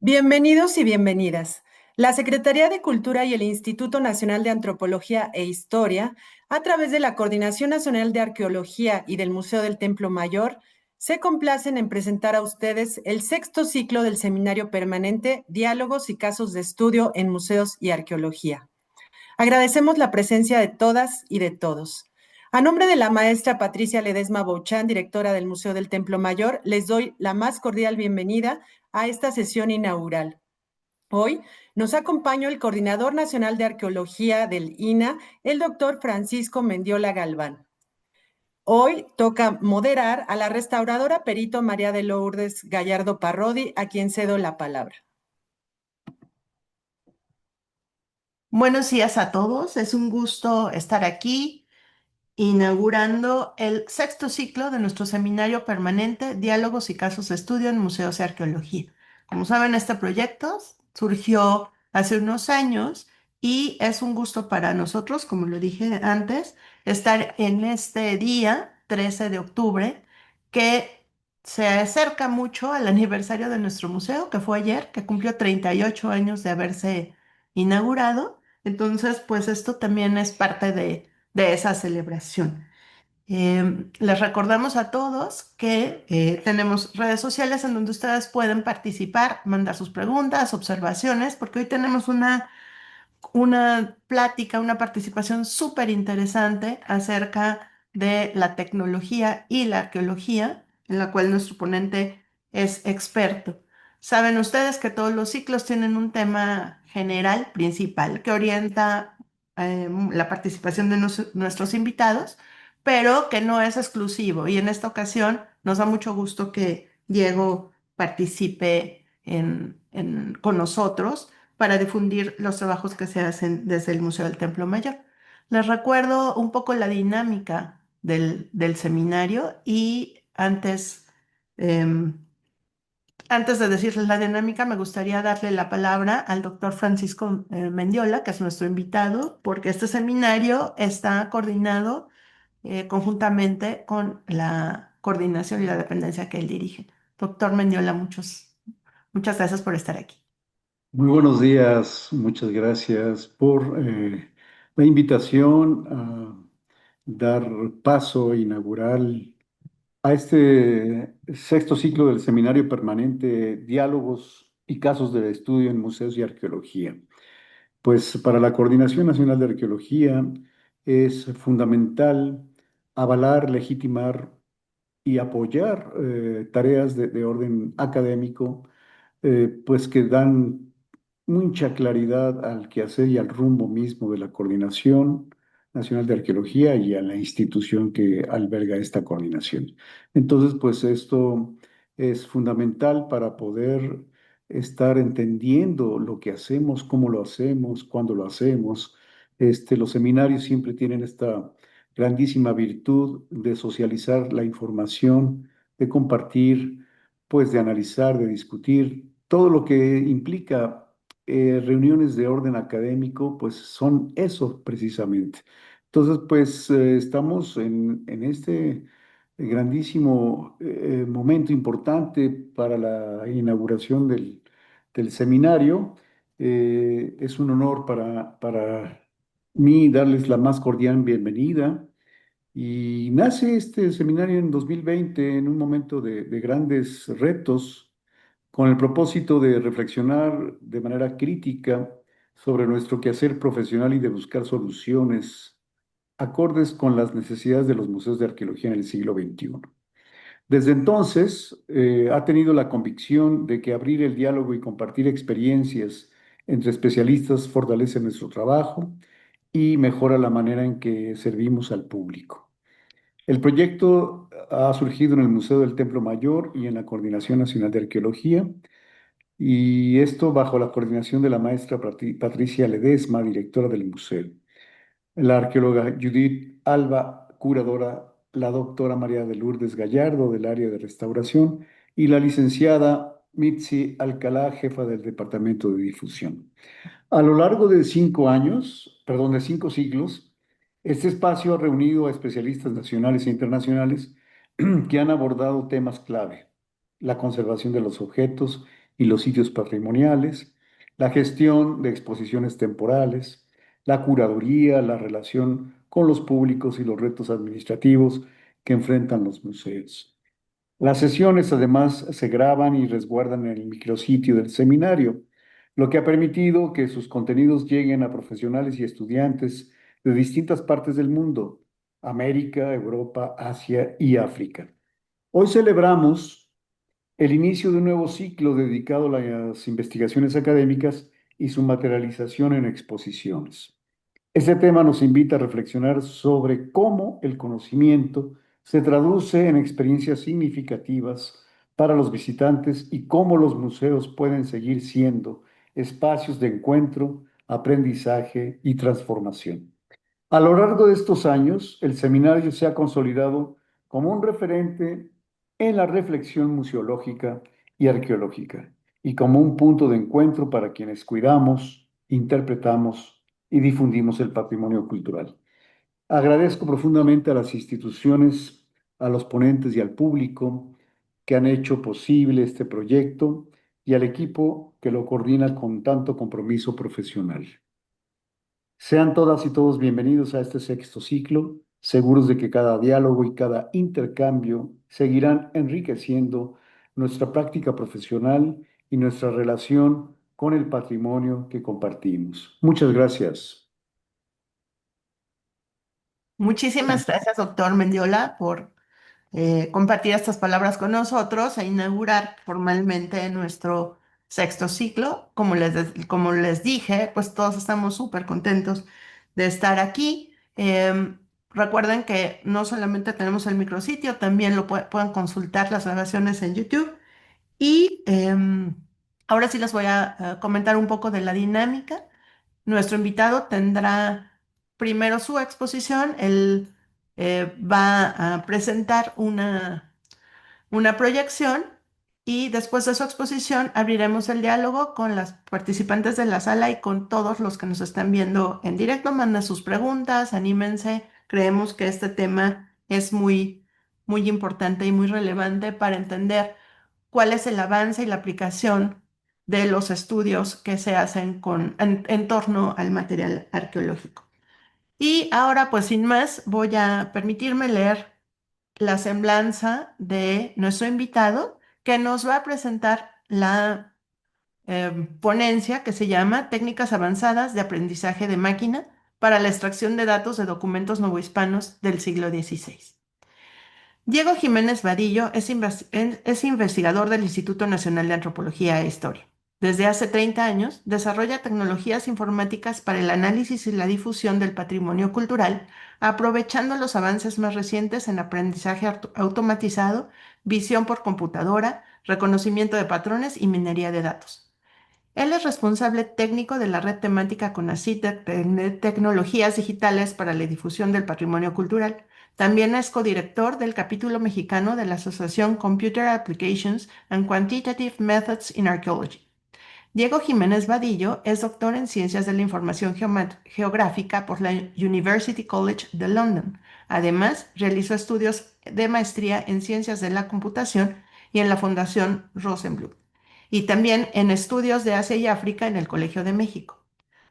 Bienvenidos y bienvenidas. La Secretaría de Cultura y el Instituto Nacional de Antropología e Historia, a través de la Coordinación Nacional de Arqueología y del Museo del Templo Mayor, se complacen en presentar a ustedes el sexto ciclo del Seminario Permanente Diálogos y Casos de Estudio en Museos y Arqueología. Agradecemos la presencia de todas y de todos. A nombre de la maestra Patricia Ledesma Bouchán, directora del Museo del Templo Mayor, les doy la más cordial bienvenida a esta sesión inaugural. Hoy nos acompaña el Coordinador Nacional de Arqueología del INAH, el doctor Francisco Mendiola Galván. Hoy toca moderar a la restauradora perito María de Lourdes Gallardo Parrodi, a quien cedo la palabra. Buenos días a todos, es un gusto estar aquí inaugurando el sexto ciclo de nuestro seminario permanente Diálogos y Casos de Estudio en Museos y Arqueología. Como saben, este proyecto surgió hace unos años y es un gusto para nosotros, como lo dije antes, estar en este día 13 de octubre que se acerca mucho al aniversario de nuestro museo, que fue ayer, que cumplió 38 años de haberse inaugurado. Entonces, pues esto también es parte de esa celebración. Les recordamos a todos que tenemos redes sociales en donde ustedes pueden participar, mandar sus preguntas, observaciones, porque hoy tenemos una plática, una participación súper interesante acerca de la tecnología y la arqueología, en la cual nuestro ponente es experto. Saben ustedes que todos los ciclos tienen un tema general principal que orienta la participación de nuestros invitados, pero que no es exclusivo. Y en esta ocasión nos da mucho gusto que Diego participe con nosotros para difundir los trabajos que se hacen desde el Museo del Templo Mayor. Les recuerdo un poco la dinámica del seminario y antes de decirles la dinámica, me gustaría darle la palabra al doctor Francisco Mendiola, que es nuestro invitado, porque este seminario está coordinado conjuntamente con la coordinación y la dependencia que él dirige. Doctor Mendiola, muchas gracias por estar aquí. Muy buenos días, muchas gracias por la invitación a dar paso inaugural a este sexto ciclo del Seminario Permanente Diálogos y Casos de Estudio en Museos y Arqueología. Pues para la Coordinación Nacional de Arqueología es fundamental avalar, legitimar y apoyar tareas de orden académico pues que dan mucha claridad al quehacer y al rumbo mismo de la Coordinación Nacional de Arqueología y a la institución que alberga esta coordinación. Entonces, pues esto es fundamental para poder estar entendiendo lo que hacemos, cómo lo hacemos, cuándo lo hacemos. Los seminarios siempre tienen esta grandísima virtud de socializar la información, de compartir, pues de analizar, de discutir, todo lo que implica reuniones de orden académico, pues son eso precisamente. Entonces, pues estamos en este grandísimo momento importante para la inauguración del seminario. Es un honor para mí darles la más cordial bienvenida. Y nace este seminario en 2020 en un momento de grandes retos con el propósito de reflexionar de manera crítica sobre nuestro quehacer profesional y de buscar soluciones acordes con las necesidades de los museos de arqueología en el siglo XXI. Desde entonces, ha tenido la convicción de que abrir el diálogo y compartir experiencias entre especialistas fortalece nuestro trabajo y mejora la manera en que servimos al público. El proyecto ha surgido en el Museo del Templo Mayor y en la Coordinación Nacional de Arqueología, y esto bajo la coordinación de la maestra Patricia Ledesma, directora del museo, la arqueóloga Judith Alba, curadora, la doctora María de Lourdes Gallardo del área de restauración y la licenciada Mitzi Alcalá, jefa del departamento de difusión. A lo largo de 5 años, perdón, de 5 siglos, este espacio ha reunido a especialistas nacionales e internacionales que han abordado temas clave: la conservación de los objetos y los sitios patrimoniales, la gestión de exposiciones temporales, la curaduría, la relación con los públicos y los retos administrativos que enfrentan los museos. Las sesiones además se graban y resguardan en el micrositio del seminario, lo que ha permitido que sus contenidos lleguen a profesionales y estudiantes de distintas partes del mundo, América, Europa, Asia y África. Hoy celebramos el inicio de un nuevo ciclo dedicado a las investigaciones académicas y su materialización en exposiciones. Este tema nos invita a reflexionar sobre cómo el conocimiento se traduce en experiencias significativas para los visitantes y cómo los museos pueden seguir siendo espacios de encuentro, aprendizaje y transformación. A lo largo de estos años, el seminario se ha consolidado como un referente en la reflexión museológica y arqueológica y como un punto de encuentro para quienes cuidamos, interpretamos y difundimos el patrimonio cultural. Agradezco profundamente a las instituciones, a los ponentes y al público que han hecho posible este proyecto y al equipo que lo coordina con tanto compromiso profesional. Sean todas y todos bienvenidos a este sexto ciclo, seguros de que cada diálogo y cada intercambio seguirán enriqueciendo nuestra práctica profesional y nuestra relación con el patrimonio que compartimos. Muchas gracias. Muchísimas gracias, doctor Mendiola, por compartir estas palabras con nosotros e inaugurar formalmente nuestro sexto ciclo. Como les dije, pues todos estamos súper contentos de estar aquí. Recuerden que no solamente tenemos el micrositio, también pueden consultar las grabaciones en YouTube. Y ahora sí les voy a comentar un poco de la dinámica. Nuestro invitado tendrá primero su exposición. Él va a presentar una proyección y después de su exposición abriremos el diálogo con las participantes de la sala y con todos los que nos están viendo en directo. Manden sus preguntas, anímense. Creemos que este tema es muy importante y muy relevante para entender cuál es el avance y la aplicación de los estudios que se hacen en torno al material arqueológico. Y ahora, pues sin más, voy a permitirme leer la semblanza de nuestro invitado que nos va a presentar la ponencia que se llama Técnicas avanzadas de aprendizaje de máquina para la extracción de datos de documentos novohispanos del siglo XVI. Diego Jiménez Vadillo es investigador del Instituto Nacional de Antropología e Historia. Desde hace 30 años desarrolla tecnologías informáticas para el análisis y la difusión del patrimonio cultural, aprovechando los avances más recientes en aprendizaje automatizado, visión por computadora, reconocimiento de patrones y minería de datos. Él es responsable técnico de la red temática CONACYT de Tecnologías Digitales para la Difusión del Patrimonio Cultural. También es codirector del capítulo mexicano de la Asociación Computer Applications and Quantitative Methods in Archaeology. Diego Jiménez Vadillo es doctor en Ciencias de la Información Geográfica por la University College de London. Además, realizó estudios de maestría en Ciencias de la Computación y en la Fundación Rosenbluth, y también en estudios de Asia y África en el Colegio de México.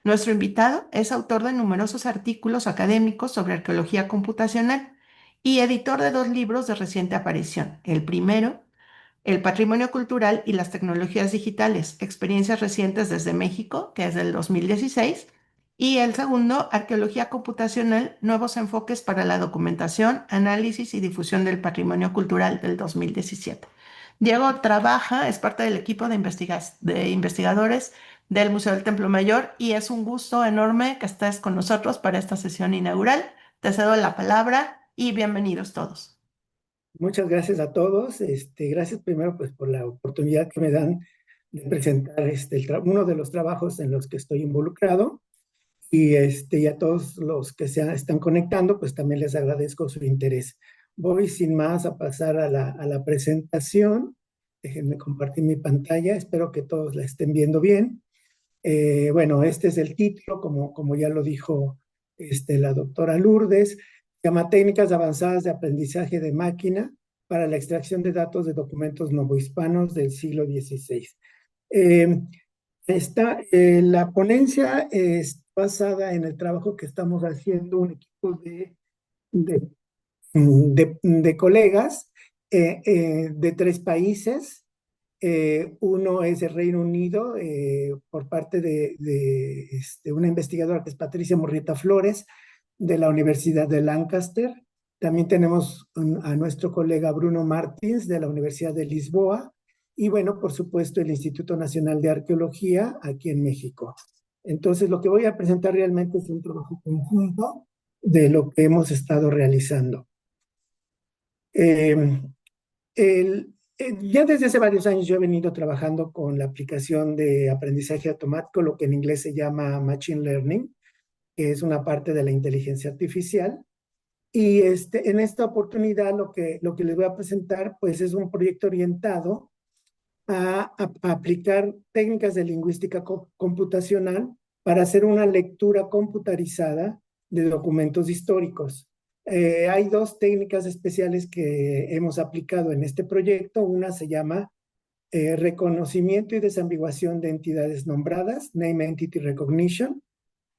Nuestro invitado es autor de numerosos artículos académicos sobre arqueología computacional y editor de 2 libros de reciente aparición. El primero, El patrimonio cultural y las tecnologías digitales, experiencias recientes desde México, que es del 2016, y el segundo, Arqueología computacional, nuevos enfoques para la documentación, análisis y difusión del patrimonio cultural, del 2017. Diego es parte del equipo de investigadores del Museo del Templo Mayor y es un gusto enorme que estés con nosotros para esta sesión inaugural. Te cedo la palabra y bienvenidos todos. Muchas gracias a todos. Gracias primero pues, por la oportunidad que me dan de presentar uno de los trabajos en los que estoy involucrado. Y a todos los que están conectando, pues también les agradezco su interés. Voy sin más a pasar a la presentación. Déjenme compartir mi pantalla. Espero que todos la estén viendo bien. Bueno, este es el título, como ya lo dijo la doctora Lourdes. Se llama Técnicas avanzadas de aprendizaje de máquina para la extracción de datos de documentos novohispanos del siglo XVI. Eh, la ponencia es basada en el trabajo que estamos haciendo un equipo de, de colegas de 3 países. Uno es el Reino Unido, por parte de una investigadora que es Patricia Murrieta Flores, de la Universidad de Lancaster. También tenemos a nuestro colega Bruno Martins, de la Universidad de Lisboa. Y bueno, por supuesto, el Instituto Nacional de Arqueología, aquí en México. Entonces, lo que voy a presentar realmente es un trabajo conjunto de lo que hemos estado realizando. Eh, ya desde hace varios años yo he venido trabajando con la aplicación de aprendizaje automático, lo que en inglés se llama Machine Learning, que es una parte de la inteligencia artificial. Y en esta oportunidad lo que les voy a presentar pues es un proyecto orientado a aplicar técnicas de lingüística computacional para hacer una lectura computarizada de documentos históricos. Hay 2 técnicas especiales que hemos aplicado en este proyecto. Una se llama reconocimiento y desambiguación de entidades nombradas, Name Entity Recognition,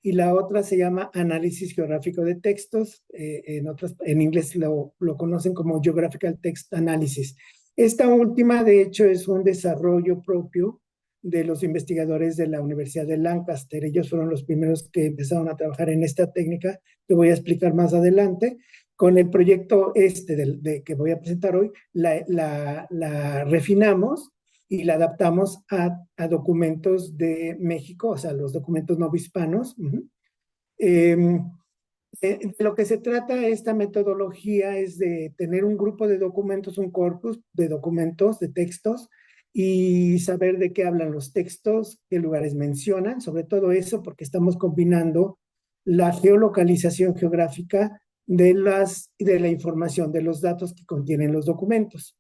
y la otra se llama análisis geográfico de textos. En inglés lo conocen como Geographical Text Analysis. Esta última, de hecho, es un desarrollo propio de los investigadores de la Universidad de Lancaster. Ellos fueron los primeros que empezaron a trabajar en esta técnica, que voy a explicar más adelante. Con el proyecto que voy a presentar hoy, la refinamos y la adaptamos a documentos de México, o sea, los documentos novohispanos. De lo que se trata esta metodología es de tener un grupo de documentos, un corpus de documentos, de textos, y saber de qué hablan los textos, qué lugares mencionan, sobre todo eso, porque estamos combinando la geolocalización geográfica de la información, de los datos que contienen los documentos.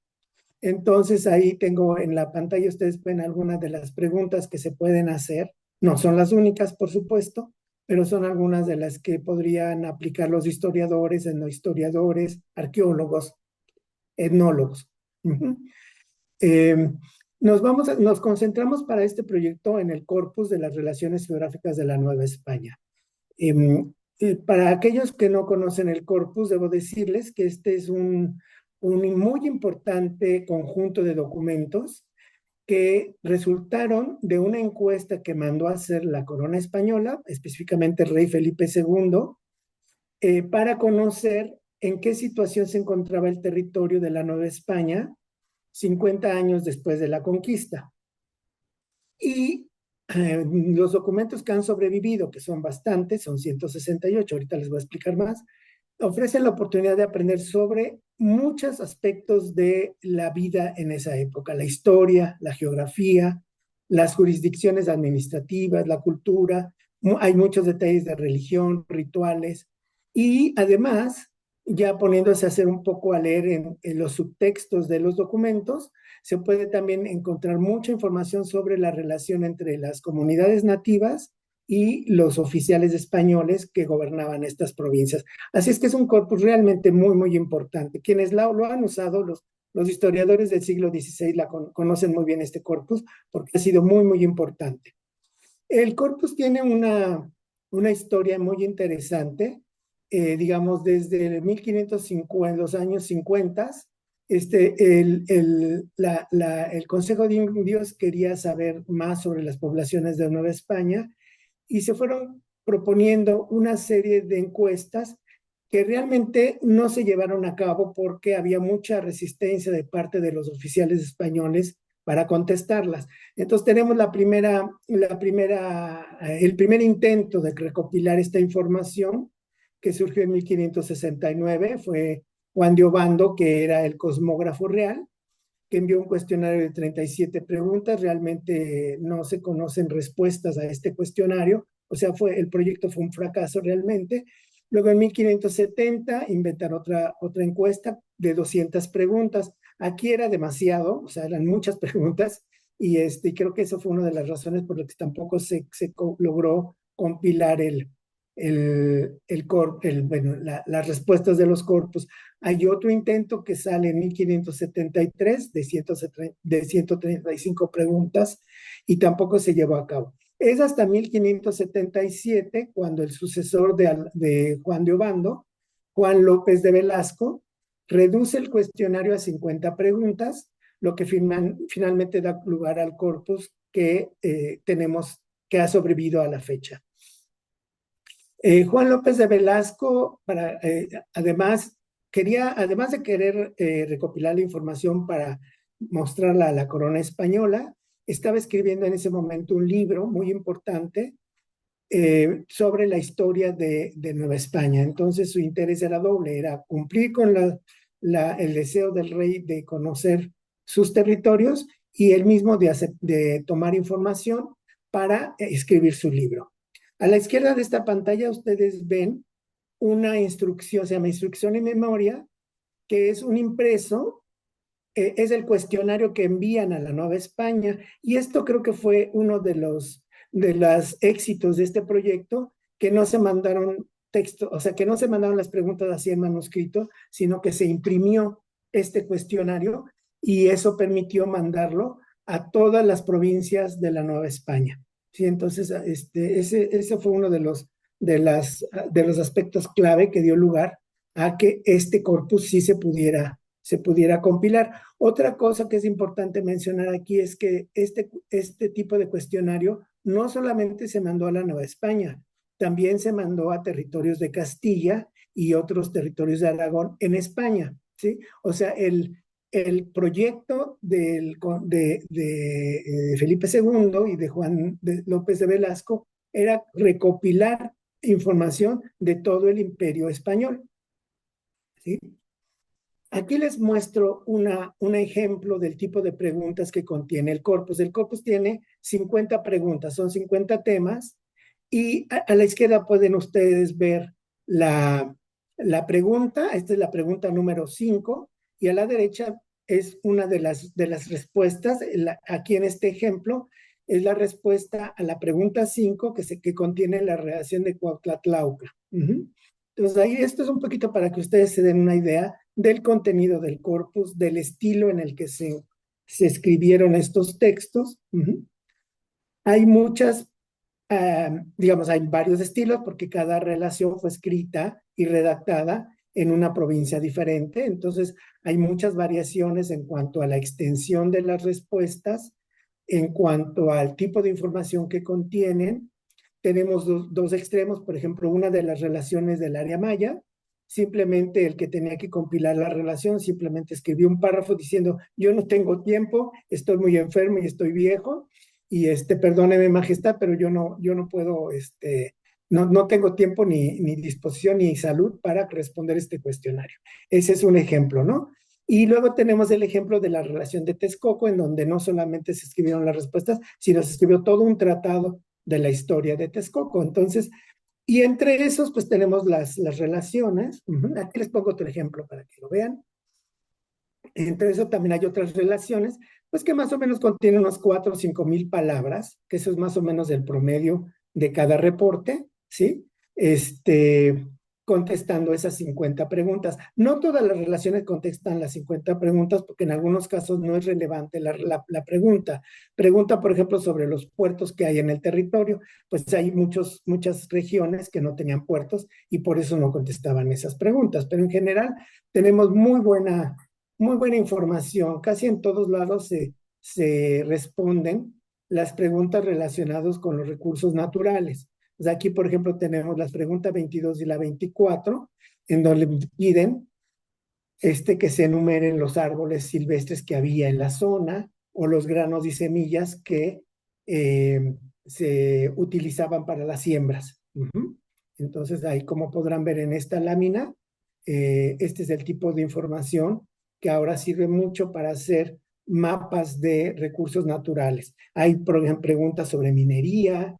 Entonces ahí tengo en la pantalla, ustedes ven algunas de las preguntas que se pueden hacer. No son las únicas, por supuesto, pero son algunas de las que podrían aplicar los historiadores, etnohistoriadores, arqueólogos, etnólogos. Uh-huh. eh, nos concentramos para este proyecto en el corpus de las relaciones geográficas de la Nueva España. Para aquellos que no conocen el corpus, debo decirles que este es un muy importante conjunto de documentos que resultaron de una encuesta que mandó a hacer la corona española, específicamente el rey Felipe II, para conocer en qué situación se encontraba el territorio de la Nueva España 50 años después de la conquista. Y los documentos que han sobrevivido, que son bastantes, son 168, ahorita les voy a explicar más, ofrecen la oportunidad de aprender sobre muchos aspectos de la vida en esa época, la historia, la geografía, las jurisdicciones administrativas, la cultura. Hay muchos detalles de religión, rituales, y además, ya poniéndose a hacer un poco a leer en los subtextos de los documentos, se puede también encontrar mucha información sobre la relación entre las comunidades nativas y los oficiales españoles que gobernaban estas provincias. Así es que es un corpus realmente muy, muy importante. Quienes lo han usado, los historiadores del siglo XVI conocen muy bien este corpus porque ha sido muy, muy importante. El corpus tiene una historia muy interesante, digamos, desde 1550, los años 50. El Consejo de Indios quería saber más sobre las poblaciones de Nueva España y se fueron proponiendo una serie de encuestas que realmente no se llevaron a cabo porque había mucha resistencia de parte de los oficiales españoles para contestarlas. Entonces tenemos el primer intento de recopilar esta información que surgió en 1569, fue Juan de Obando, que era el cosmógrafo real, que envió un cuestionario de 37 preguntas. Realmente no se conocen respuestas a este cuestionario, o sea, el proyecto fue un fracaso realmente. Luego en 1570 inventaron otra encuesta de 200 preguntas. Aquí era demasiado, o sea, eran muchas preguntas, y creo que eso fue una de las razones por las que tampoco se logró compilar bueno, las respuestas de los corpus. Hay otro intento que sale en 1573 de 135 preguntas y tampoco se llevó a cabo. Es hasta 1577 cuando el sucesor de Juan de Obando, Juan López de Velasco, reduce el cuestionario a 50 preguntas, lo que finalmente da lugar al corpus que tenemos, que ha sobrevivido a la fecha. Juan López de Velasco, además de querer recopilar la información para mostrarla a la corona española, estaba escribiendo en ese momento un libro muy importante sobre la historia de Nueva España. Entonces su interés era doble, era cumplir con el deseo del rey de conocer sus territorios y él mismo de tomar información para escribir su libro. A la izquierda de esta pantalla ustedes ven una instrucción, se llama instrucción en memoria, que es un impreso, es el cuestionario que envían a la Nueva España, y esto creo que fue uno de los éxitos de este proyecto, que no se mandaron texto, o sea, que no se mandaron las preguntas así en manuscrito, sino que se imprimió este cuestionario y eso permitió mandarlo a todas las provincias de la Nueva España. Sí, entonces, ese fue uno de los aspectos clave que dio lugar a que este corpus sí se pudiera compilar. Otra cosa que es importante mencionar aquí es que este tipo de cuestionario no solamente se mandó a la Nueva España, también se mandó a territorios de Castilla y otros territorios de Aragón en España, ¿sí? O sea, el proyecto de Felipe II y de Juan López de Velasco era recopilar información de todo el imperio español, ¿sí? Aquí les muestro un ejemplo del tipo de preguntas que contiene el corpus. El corpus tiene 50 preguntas, son 50 temas, y a la izquierda pueden ustedes ver la pregunta. Esta es la pregunta número 5, y a la derecha es una de las respuestas. Aquí en este ejemplo es la respuesta a la pregunta 5 que contiene la redacción de Cuautla-Tlauca. Entonces ahí esto es un poquito para que ustedes se den una idea del contenido del corpus, del estilo en el que se escribieron estos textos. Hay digamos, hay varios estilos porque cada relación fue escrita y redactada en una provincia diferente. Entonces hay muchas variaciones en cuanto a la extensión de las respuestas, en cuanto al tipo de información que contienen. Tenemos dos extremos, por ejemplo, una de las relaciones del área maya. Simplemente el que tenía que compilar la relación simplemente escribió un párrafo diciendo: yo no tengo tiempo, estoy muy enfermo y estoy viejo, y perdóneme majestad, pero yo no puedo, no tengo tiempo ni disposición ni salud para responder este cuestionario. Ese es un ejemplo, ¿no? Y luego tenemos el ejemplo de la relación de Texcoco, en donde no solamente se escribieron las respuestas, sino se escribió todo un tratado de la historia de Texcoco. Entonces, y entre esos, pues tenemos las relaciones. Aquí les pongo otro ejemplo para que lo vean. Entre eso también hay otras relaciones, pues que más o menos contienen unos 4 o 5 mil palabras, que eso es más o menos el promedio de cada reporte, ¿sí? Contestando esas 50 preguntas. No todas las relaciones contestan las 50 preguntas, porque en algunos casos no es relevante la pregunta. Pregunta, por ejemplo, sobre los puertos que hay en el territorio. Pues hay muchas regiones que no tenían puertos y por eso no contestaban esas preguntas. Pero en general tenemos muy buena información. Casi en todos lados se responden las preguntas relacionadas con los recursos naturales. O sea, aquí, por ejemplo, tenemos las preguntas 22 y la 24, en donde piden que se enumeren los árboles silvestres que había en la zona o los granos y semillas que se utilizaban para las siembras. Entonces, ahí, como podrán ver en esta lámina, este es el tipo de información que ahora sirve mucho para hacer mapas de recursos naturales. Hay, por ejemplo, preguntas sobre minería,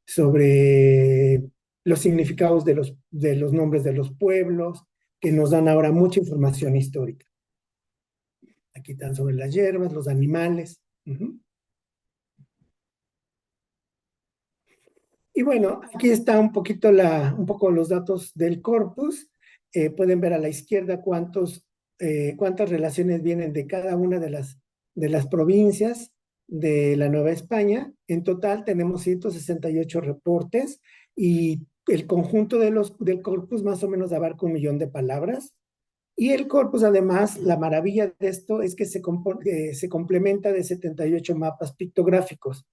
sobre los significados de los nombres de los pueblos, que nos dan ahora mucha información histórica. Aquí están sobre las hierbas, los animales. Y bueno, aquí está un poquito un poco los datos del corpus. Pueden ver a la izquierda cuántas relaciones vienen de cada una de las provincias de la Nueva España. En total tenemos 168 reportes y el conjunto del corpus más o menos abarca 1 millón de palabras. Y el corpus, además, la maravilla de esto es que se complementa de 78 mapas pictográficos,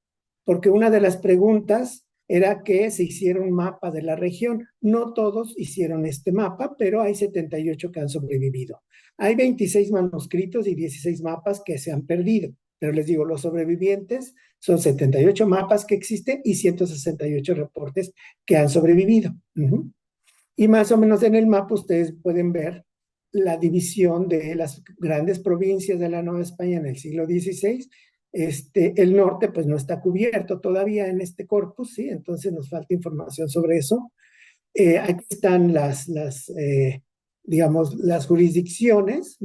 porque una de las preguntas era que se hiciera un mapa de la región. No todos hicieron este mapa, pero hay 78 que han sobrevivido. Hay 26 manuscritos y 16 mapas que se han perdido, pero les digo, los sobrevivientes son 78 mapas que existen y 168 reportes que han sobrevivido. Y más o menos en el mapa ustedes pueden ver la división de las grandes provincias de la Nueva España en el siglo XVI. El norte pues no está cubierto todavía en este corpus, ¿sí? Entonces nos falta información sobre eso. Aquí están digamos, las jurisdicciones.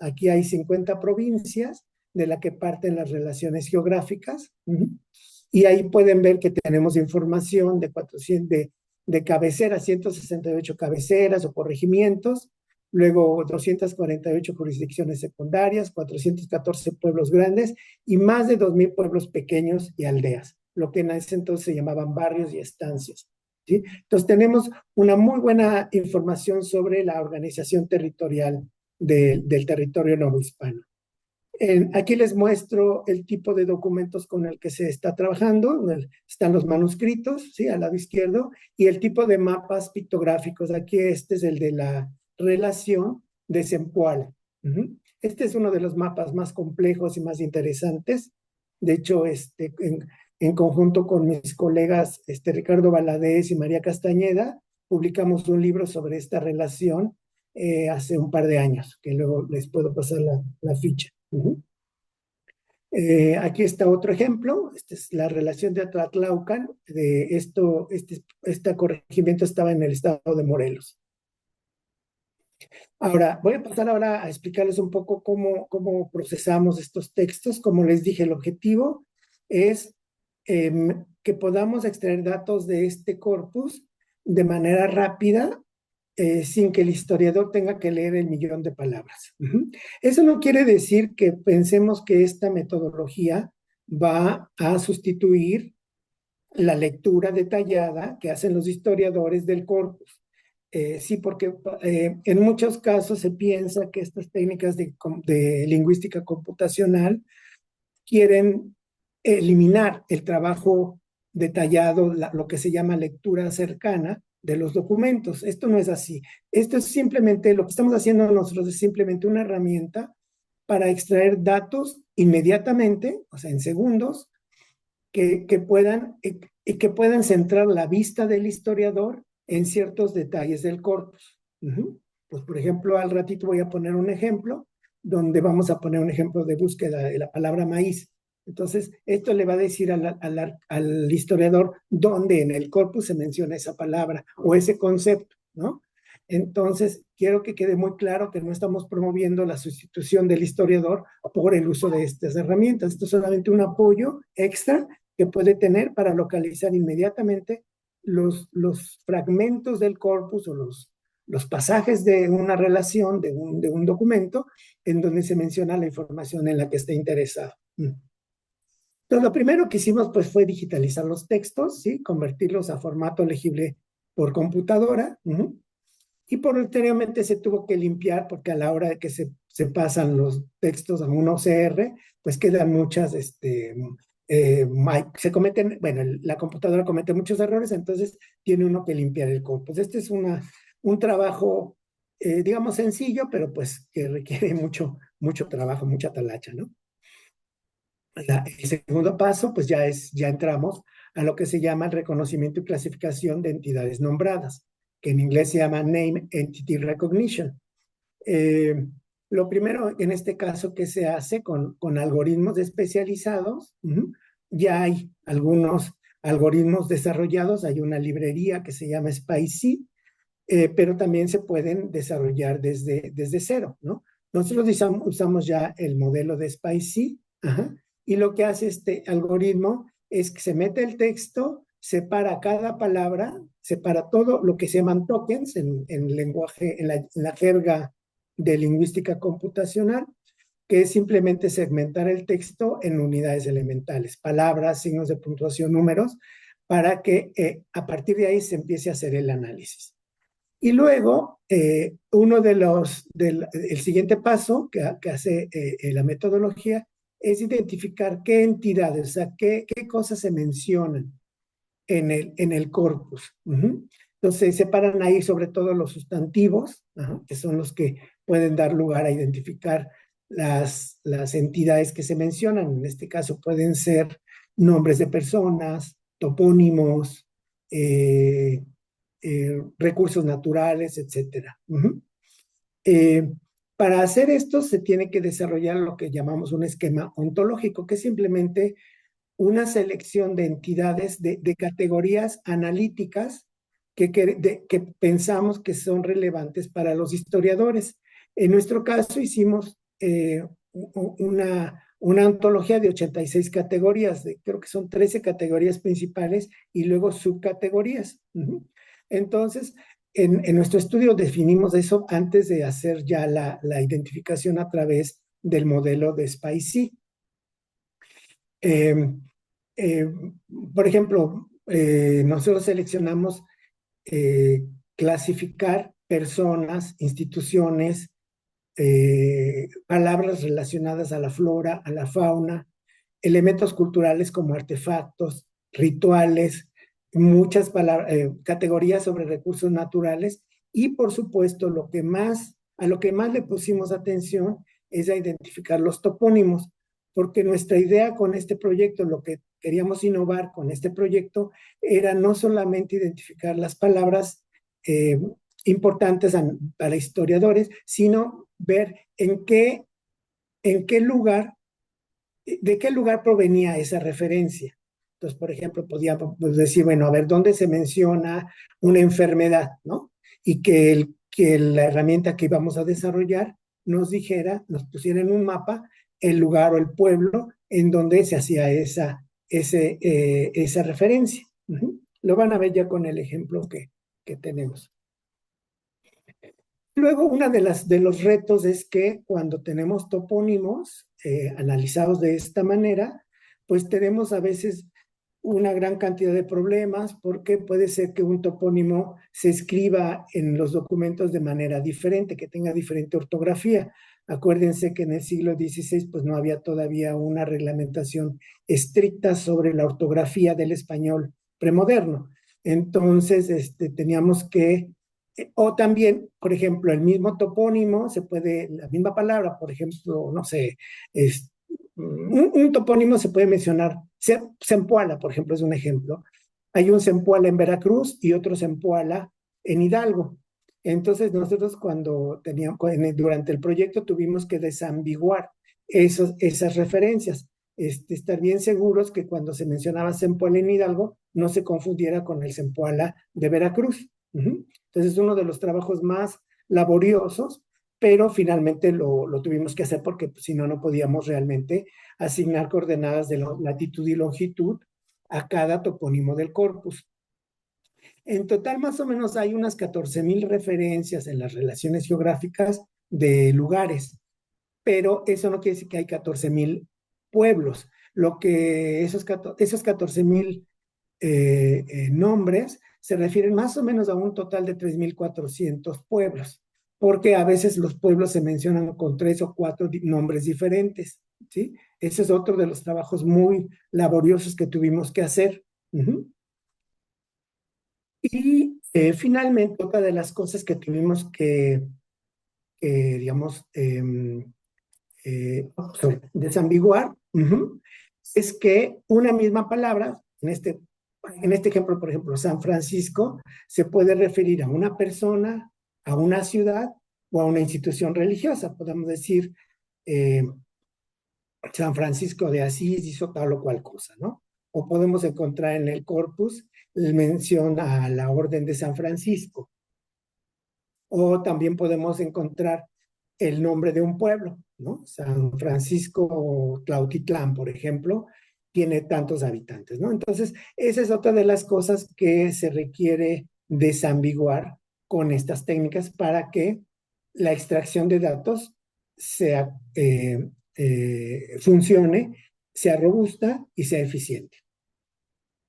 Aquí hay 50 provincias de la que parten las relaciones geográficas. Y ahí pueden ver que tenemos información de 400, de cabeceras, 168 cabeceras o corregimientos, luego 248 jurisdicciones secundarias, 414 pueblos grandes y más de 2,000 pueblos pequeños y aldeas, lo que en ese entonces se llamaban barrios y estancias. ¿Sí? Entonces tenemos una muy buena información sobre la organización territorial del territorio novohispano. Aquí les muestro el tipo de documentos con el que se está trabajando. Están los manuscritos, ¿sí? Al lado izquierdo, y el tipo de mapas pictográficos. Aquí este es el de la relación de Zempoala. Este es uno de los mapas más complejos y más interesantes. De hecho, en conjunto con mis colegas Ricardo Valadez y María Castañeda, publicamos un libro sobre esta relación hace un par de años, que luego les puedo pasar la ficha. Aquí está otro ejemplo. Esta es la relación de Atlatlaucan. Este corregimiento estaba en el estado de Morelos. Ahora, voy a pasar ahora a explicarles un poco cómo procesamos estos textos. Como les dije, el objetivo es que podamos extraer datos de este corpus de manera rápida, sin que el historiador tenga que leer el 1,000,000 de palabras. Eso no quiere decir que pensemos que esta metodología va a sustituir la lectura detallada que hacen los historiadores del corpus. Sí, porque en muchos casos se piensa que estas técnicas de lingüística computacional quieren eliminar el trabajo detallado, lo que se llama lectura cercana de los documentos. Esto no es así. Esto es simplemente, lo que estamos haciendo nosotros es simplemente una herramienta para extraer datos inmediatamente, o sea, en segundos, que puedan centrar la vista del historiador en ciertos detalles del corpus. Pues, por ejemplo, al ratito voy a poner un ejemplo, donde vamos a poner un ejemplo de búsqueda de la palabra maíz. Entonces, esto le va a decir al historiador dónde en el corpus se menciona esa palabra o ese concepto, ¿no? Entonces, quiero que quede muy claro que no estamos promoviendo la sustitución del historiador por el uso de estas herramientas. Esto es solamente un apoyo extra que puede tener para localizar inmediatamente los fragmentos del corpus o los pasajes de una relación, de un documento, en donde se menciona la información en la que esté interesado. Entonces, lo primero que hicimos pues, fue digitalizar los textos, ¿sí? Convertirlos a formato legible por computadora. Y posteriormente se tuvo que limpiar porque a la hora de que se pasan los textos a un OCR, pues quedan muchas, se cometen, bueno, la computadora comete muchos errores, entonces tiene uno que limpiar el corpus. Este es un trabajo, digamos, sencillo, pero pues que requiere mucho trabajo, mucha talacha, ¿no? El segundo paso, pues ya entramos a lo que se llama el reconocimiento y clasificación de entidades nombradas, que en inglés se llama Name Entity Recognition. Lo primero, en este caso, que se hace con algoritmos especializados, ya hay algunos algoritmos desarrollados, hay una librería que se llama SPICY, pero también se pueden desarrollar desde cero, ¿no? Nosotros usamos ya el modelo de SPICY, y lo que hace este algoritmo es que se mete el texto separa cada palabra, separa todo lo que se llaman tokens en lenguaje, en la jerga de lingüística computacional, que es simplemente segmentar el texto en unidades elementales, palabras, signos de puntuación, números, para que a partir de ahí se empiece a hacer el análisis. Y luego, el siguiente paso que hace la metodología es identificar qué entidades, o sea, qué cosas se mencionan en el corpus. Entonces, separan ahí sobre todo los sustantivos, que son los que pueden dar lugar a identificar las entidades que se mencionan. En este caso pueden ser nombres de personas, topónimos, recursos naturales, etcétera. Para hacer esto se tiene que desarrollar lo que llamamos un esquema ontológico, que es simplemente una selección de entidades, de categorías analíticas que pensamos que son relevantes para los historiadores. En nuestro caso hicimos una ontología de 86 categorías, creo que son 13 categorías principales y luego subcategorías. Entonces, en nuestro estudio definimos eso antes de hacer ya la identificación a través del modelo de SPICE. Por ejemplo, nosotros seleccionamos clasificar personas, instituciones, palabras relacionadas a la flora, a la fauna, elementos culturales como artefactos, rituales, muchas categorías sobre recursos naturales y por supuesto a lo que más le pusimos atención es a identificar los topónimos, porque nuestra idea con este proyecto, lo que queríamos innovar con este proyecto era no solamente identificar las palabras importantes para historiadores, sino ver en qué lugar, de qué lugar provenía esa referencia. Entonces, por ejemplo, podíamos decir, bueno, a ver, ¿dónde se menciona una enfermedad, ¿no? Y que la herramienta que íbamos a desarrollar nos dijera, nos pusiera en un mapa el lugar o el pueblo en donde se hacía esa referencia. Lo van a ver ya con el ejemplo que tenemos. Luego, uno de los retos es que cuando tenemos topónimos analizados de esta manera, pues tenemos a veces una gran cantidad de problemas porque puede ser que un topónimo se escriba en los documentos de manera diferente, que tenga diferente ortografía. Acuérdense que en el siglo XVI pues no había todavía una reglamentación estricta sobre la ortografía del español premoderno. Entonces, teníamos que o también, por ejemplo, el mismo topónimo, la misma palabra, por ejemplo, no sé, un topónimo se puede mencionar, Zempoala, por ejemplo, es un ejemplo. Hay un Zempoala en Veracruz y otro Zempoala en Hidalgo. Entonces, nosotros durante el proyecto tuvimos que desambiguar esas referencias, estar bien seguros que cuando se mencionaba Zempoala en Hidalgo, no se confundiera con el Zempoala de Veracruz. Entonces es uno de los trabajos más laboriosos, pero finalmente lo tuvimos que hacer porque pues, si no, no podíamos realmente asignar coordenadas de latitud y longitud a cada topónimo del corpus. En total, más o menos, hay unas 14,000 referencias en las relaciones geográficas de lugares, pero eso no quiere decir que hay 14,000 pueblos. Esos 14,000 nombres se refieren más o menos a un total de 3,400 pueblos, porque a veces los pueblos se mencionan con 3 o 4 nombres diferentes, ¿sí? Ese es otro de los trabajos muy laboriosos que tuvimos que hacer. Y finalmente, otra de las cosas que tuvimos que digamos, desambiguar, es que una misma palabra, en este ejemplo, por ejemplo, San Francisco, se puede referir a una persona, a una ciudad o a una institución religiosa. Podemos decir, San Francisco de Asís hizo tal o cual cosa, ¿no? O podemos encontrar en el corpus mención a la Orden de San Francisco. O también podemos encontrar el nombre de un pueblo, ¿no? San Francisco Tlautitlán, por ejemplo, tiene tantos habitantes, ¿no? Entonces, esa es otra de las cosas que se requiere desambiguar con estas técnicas para que la extracción de datos sea, funcione, sea robusta y sea eficiente.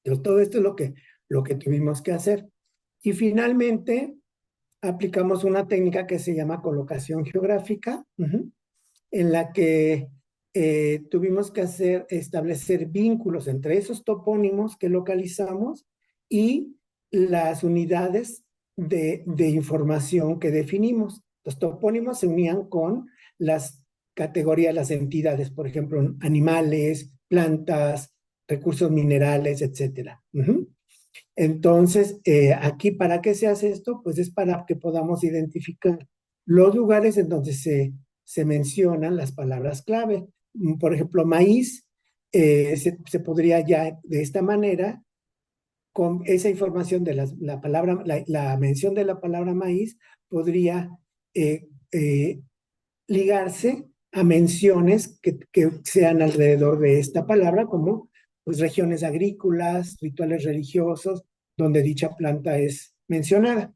Entonces, todo esto es lo que tuvimos que hacer. Y finalmente, aplicamos una técnica que se llama colocación geográfica, en la que tuvimos que establecer vínculos entre esos topónimos que localizamos y las unidades de información que definimos. Los topónimos se unían con las categorías, las entidades, por ejemplo, animales, plantas, recursos minerales, etcétera. Entonces, aquí, ¿para qué se hace esto? Pues es para que podamos identificar los lugares en donde se mencionan las palabras clave. Por ejemplo, maíz, se podría ya de esta manera, con esa información de la palabra, la mención de la palabra maíz, podría eh, eh, ligarse a menciones que sean alrededor de esta palabra, como pues regiones agrícolas, rituales religiosos, donde dicha planta es mencionada.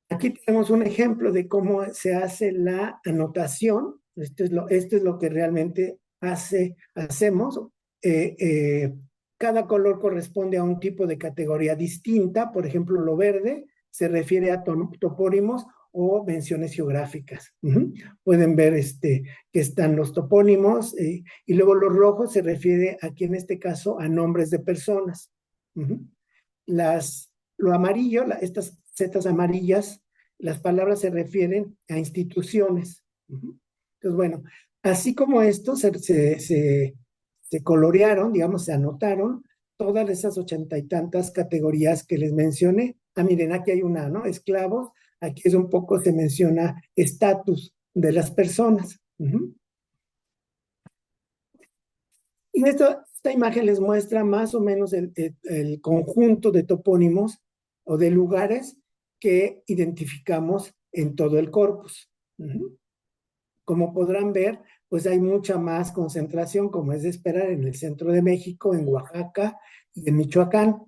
Aquí tenemos un ejemplo de cómo se hace la anotación. Esto es lo que realmente hacemos. Eh, eh, Cada color corresponde a un tipo de categoría distinta. Por ejemplo, lo verde se refiere a topónimos o menciones geográficas. Pueden ver que están los topónimos, y luego lo rojo se refiere aquí en este caso a nombres de personas. Lo amarillo, estas setas amarillas, las palabras se refieren a instituciones. Entonces, bueno, así como esto se colorearon, digamos, se anotaron todas esas 80 y tantas categorías que les mencioné. Ah, miren, aquí hay una, ¿no? Esclavos, aquí es un poco, se menciona estatus de las personas. Y esta imagen les muestra más o menos el conjunto de topónimos o de lugares que identificamos en todo el corpus. Como podrán ver, pues hay mucha más concentración, como es de esperar, en el centro de México, en Oaxaca y en Michoacán.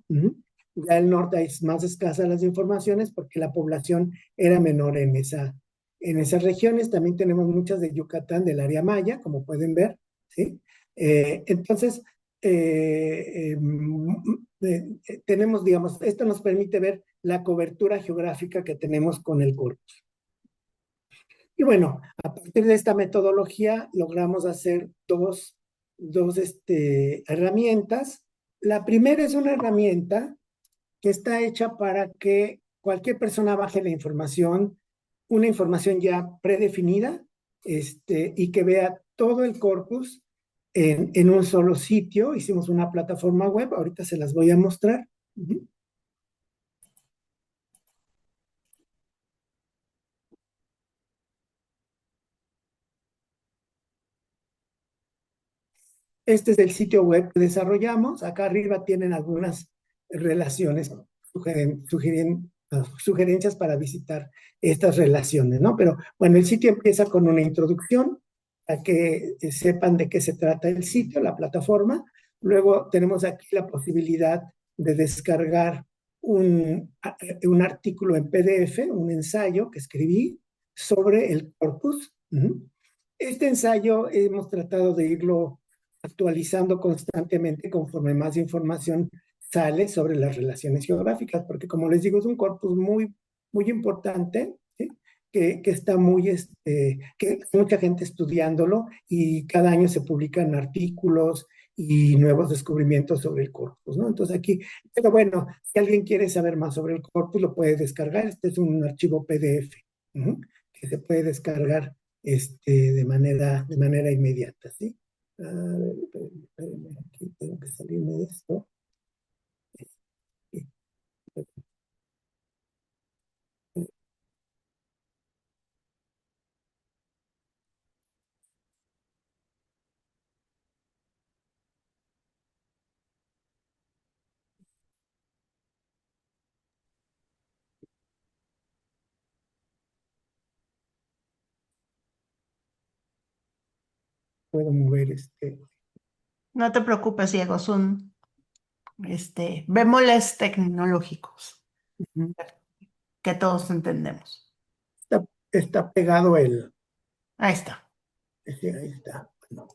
Ya el norte es más escasa las informaciones porque la población era menor en esas regiones. También tenemos muchas de Yucatán, del área maya, como pueden ver, ¿sí? Entonces, tenemos, digamos, esto nos permite ver la cobertura geográfica que tenemos con el corpus. Y bueno, a partir de esta metodología logramos hacer dos herramientas. La primera es una herramienta que está hecha para que cualquier persona baje la información, una información ya predefinida, y que vea todo el corpus en un solo sitio. Hicimos una plataforma web, ahorita se las voy a mostrar. Este es el sitio web que desarrollamos. Acá arriba tienen algunas relaciones, sugerencias para visitar estas relaciones, ¿no? Pero bueno, el sitio empieza con una introducción para que sepan de qué se trata el sitio, la plataforma. Luego tenemos aquí la posibilidad de descargar un artículo en PDF, un ensayo que escribí sobre el corpus. Este ensayo hemos tratado de irlo actualizando constantemente conforme más información sale sobre las relaciones geográficas, porque como les digo, es un corpus muy, muy importante, ¿sí? Que está que hay mucha gente estudiándolo y cada año se publican artículos y nuevos descubrimientos sobre el corpus, ¿no? Entonces aquí, pero bueno, si alguien quiere saber más sobre el corpus, lo puede descargar. Este es un archivo PDF, que se puede descargar de manera inmediata, ¿sí? A ver, espérenme, aquí tengo que salirme de esto. Puedo mover No te preocupes, Diego, son bemoles tecnológicos Ujú. que todos entendemos. Está pegado el... Ahí está. Sí, ahí está. Bueno,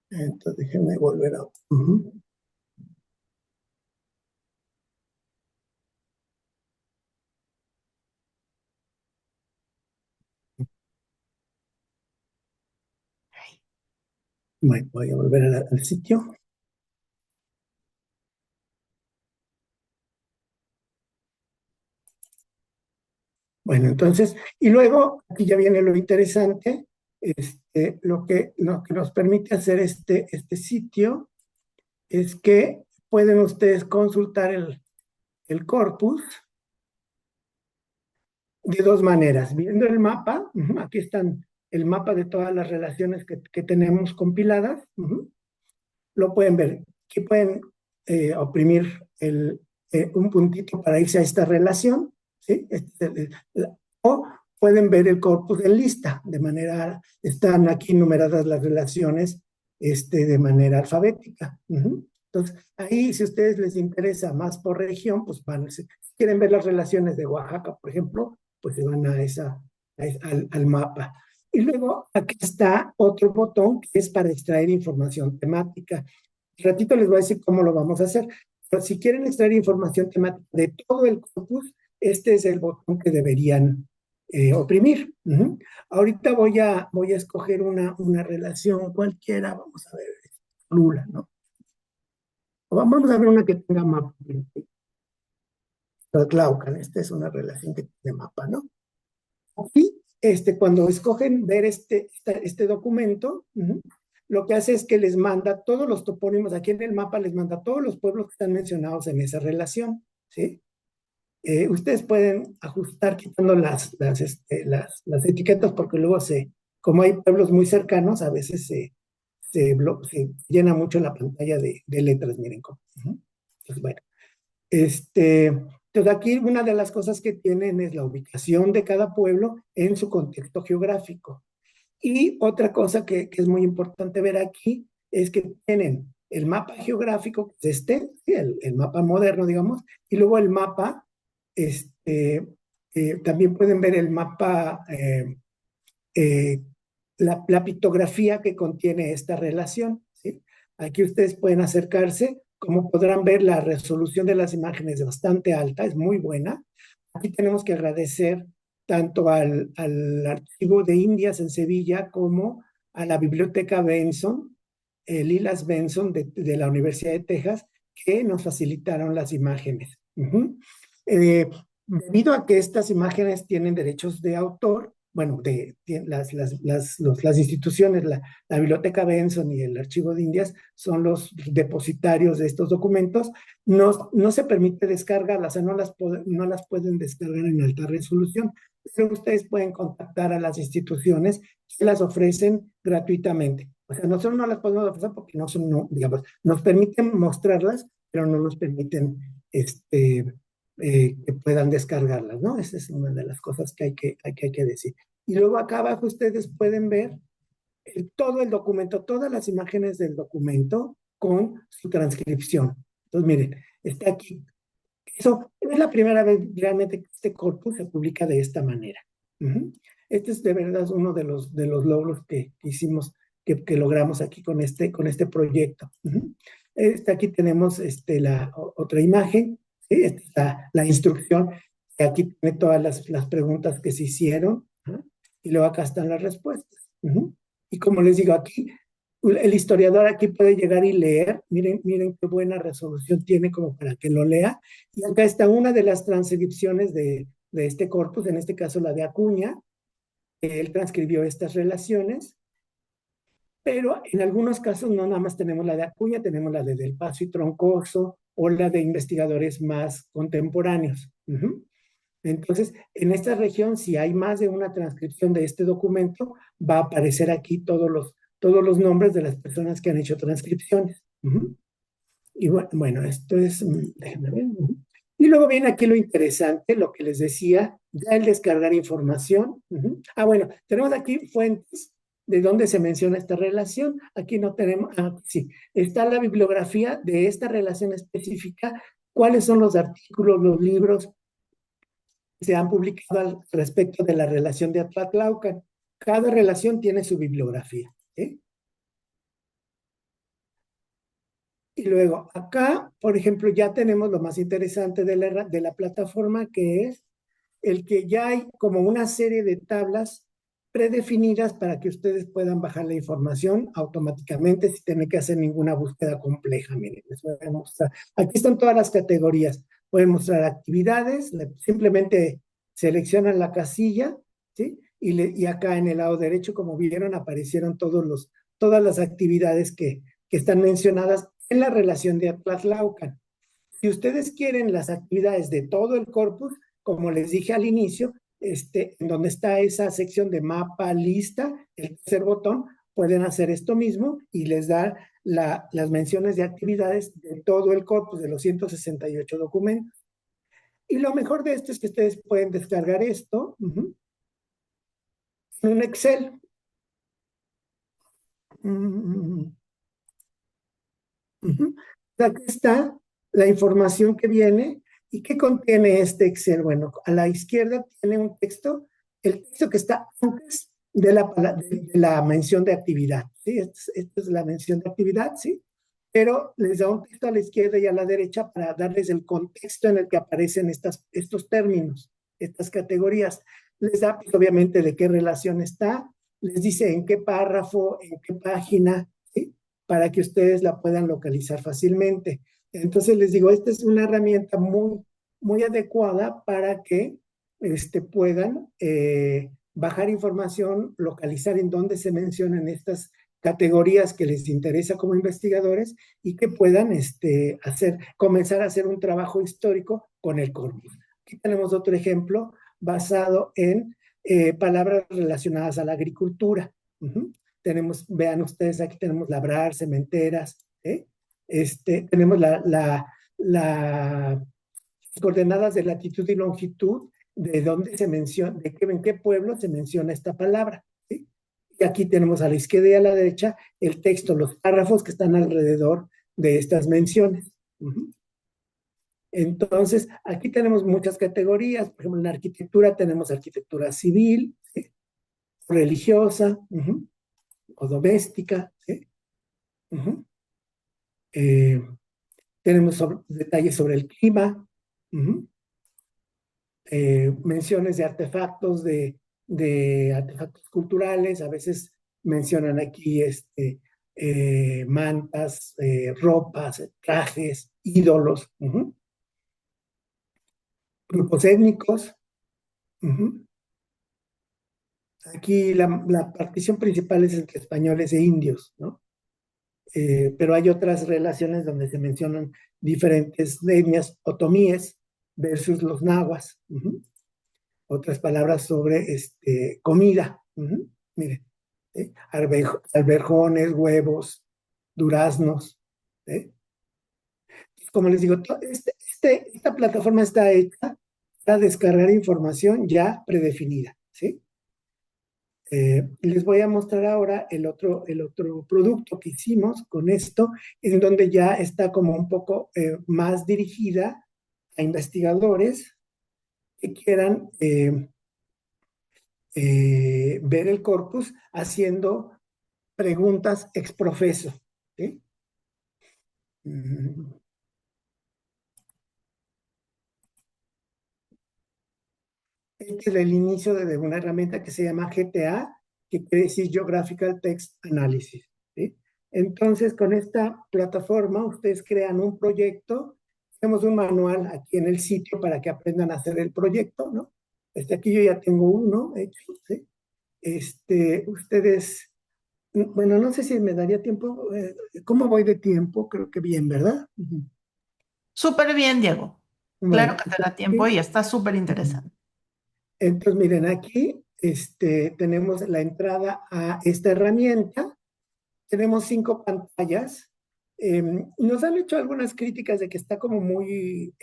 entonces déjenme volver a... Ujú. Bueno, voy a volver al sitio. Bueno, entonces, y luego, aquí ya viene lo interesante, lo que nos permite hacer este sitio es que pueden ustedes consultar el corpus de dos maneras, viendo el mapa, aquí están el mapa de todas las relaciones que tenemos compiladas, lo pueden ver, aquí pueden oprimir un puntito para irse a esta relación, ¿sí? O pueden ver el corpus en lista, de manera, están aquí numeradas las relaciones de manera alfabética. Entonces, ahí si a ustedes les interesa más por región, pues si quieren ver las relaciones de Oaxaca, por ejemplo, pues se van al mapa. Y luego aquí está otro botón que es para extraer información temática. Un ratito les voy a decir cómo lo vamos a hacer. Pero si quieren extraer información temática de todo el corpus, este es el botón que deberían oprimir. Ahorita voy a escoger una relación cualquiera, vamos a ver, Lula, ¿no? Vamos a ver una que tenga mapa. Tlaucan, esta es una relación que tiene mapa, ¿no? Aquí, cuando escogen ver este documento, lo que hace es que les manda todos los topónimos, aquí en el mapa les manda todos los pueblos que están mencionados en esa relación, ¿sí? Ustedes pueden ajustar quitando las etiquetas porque luego como hay pueblos muy cercanos, a veces se llena mucho la pantalla de letras, miren cómo. Entonces, bueno, entonces aquí una de las cosas que tienen es la ubicación de cada pueblo en su contexto geográfico. Y otra cosa que es muy importante ver aquí es que tienen el mapa geográfico, que es el mapa moderno, digamos, y luego el mapa, también pueden ver el mapa, eh, la pictografía que contiene esta relación, ¿sí? Aquí ustedes pueden acercarse, como podrán ver, la resolución de las imágenes es bastante alta, es muy buena. Aquí tenemos que agradecer tanto al Archivo de Indias en Sevilla como a la Biblioteca Benson, Lilas Benson de la Universidad de Texas, que nos facilitaron las imágenes. Debido a que estas imágenes tienen derechos de autor, bueno, las instituciones, la Biblioteca Benson y el Archivo de Indias son los depositarios de estos documentos, no se permite descargarlas, o sea, no las pueden descargar en alta resolución, pero ustedes pueden contactar a las instituciones que las ofrecen gratuitamente. O sea, nosotros no las podemos ofrecer porque digamos, nos permiten mostrarlas, pero no nos permiten que puedan descargarlas, ¿no? Esa es una de las cosas que hay que decir. Y luego acá abajo ustedes pueden ver todo el documento, todas las imágenes del documento con su transcripción. Entonces, miren, está aquí. Eso es la primera vez realmente que este corpus se publica de esta manera. Este es de verdad uno de los logros que hicimos, que logramos aquí con este proyecto. Aquí tenemos otra imagen, ¿sí? Esta está la instrucción, que aquí tiene todas las preguntas que se hicieron, y luego acá están las respuestas. Y como les digo, aquí el historiador aquí puede llegar y leer, miren qué buena resolución tiene como para que lo lea, y acá está una de las transcripciones de este corpus, en este caso la de Acuña, él transcribió estas relaciones, pero en algunos casos no nada más tenemos la de Acuña, tenemos la de Del Paso y Troncoso, o la de investigadores más contemporáneos. Entonces, en esta región, si hay más de una transcripción de este documento, va a aparecer aquí todos los nombres de las personas que han hecho transcripciones. Y bueno, esto es, déjenme ver. Y luego viene aquí lo interesante, lo que les decía, ya el descargar información. Bueno, tenemos aquí fuentes de dónde se menciona esta relación. Aquí no tenemos, sí, está la bibliografía de esta relación específica, cuáles son los artículos, los libros que se han publicado al respecto de la relación de Atlatlaucan. Cada relación tiene su bibliografía, ¿sí? Y luego acá, por ejemplo, ya tenemos lo más interesante de la plataforma, que es el que ya hay como una serie de tablas predefinidas para que ustedes puedan bajar la información automáticamente sin tener que hacer ninguna búsqueda compleja. Miren, les voy a mostrar. Aquí están todas las categorías. Pueden mostrar actividades, simplemente seleccionan la casilla, ¿sí? Y acá en el lado derecho, como vieron, aparecieron todas las actividades que están mencionadas en la relación de Atlatlaucan. Si ustedes quieren las actividades de todo el corpus, como les dije al inicio, en donde está esa sección de mapa, lista, el tercer botón, pueden hacer esto mismo y les da las menciones de actividades de todo el corpus de los 168 documentos. Y lo mejor de esto es que ustedes pueden descargar esto en un Excel. Aquí está la información que viene. ¿Y qué contiene este Excel? Bueno, a la izquierda tiene un texto, el texto que está antes de la mención de actividad, ¿sí? Esta es la mención de actividad, ¿sí? Pero les da un texto a la izquierda y a la derecha para darles el contexto en el que aparecen estos términos, estas categorías. Les da, pues, obviamente, de qué relación está, les dice en qué párrafo, en qué página, ¿sí? Para que ustedes la puedan localizar fácilmente. Entonces les digo, esta es una herramienta muy, muy adecuada para que puedan bajar información, localizar en dónde se mencionan estas categorías que les interesa como investigadores y que puedan comenzar a hacer un trabajo histórico con el corpus. Aquí tenemos otro ejemplo basado en palabras relacionadas a la agricultura. Vean ustedes, aquí tenemos labrar, sementeras, tenemos las coordenadas de latitud y longitud de dónde se menciona, en qué pueblo se menciona esta palabra, ¿sí? Y aquí tenemos a la izquierda y a la derecha el texto, los párrafos que están alrededor de estas menciones. Entonces, aquí tenemos muchas categorías. Por ejemplo, en la arquitectura tenemos arquitectura civil, ¿sí? Religiosa, o doméstica, ¿sí? Tenemos detalles sobre el clima, menciones de artefactos, de artefactos culturales. A veces mencionan aquí mantas, ropas, trajes, ídolos, grupos étnicos. Aquí la partición principal es entre españoles e indios, ¿no? Pero hay otras relaciones donde se mencionan diferentes etnias, otomíes versus los nahuas. Otras palabras sobre comida. Miren, alberjones, huevos, duraznos. Como les digo, esta plataforma está hecha para descargar información ya predefinida, ¿sí? Les voy a mostrar ahora el otro producto que hicimos con esto, en donde ya está como un poco más dirigida a investigadores que quieran ver el corpus haciendo preguntas ex profeso, ¿sí? Este es el inicio de una herramienta que se llama GTA, que quiere decir Geographical Text Analysis, ¿sí? Entonces, con esta plataforma, ustedes crean un proyecto. Tenemos un manual aquí en el sitio para que aprendan a hacer el proyecto, ¿no? Aquí yo ya tengo uno hecho, ¿sí? Ustedes, bueno, no sé si me daría tiempo. ¿Cómo voy de tiempo? Creo que bien, ¿verdad? Súper bien, Diego. Claro Bueno, que te da tiempo y está súper interesante. entonces, miren, aquí tenemos la entrada a esta herramienta. Tenemos 5 pantallas. Nos han hecho algunas críticas de que está como muy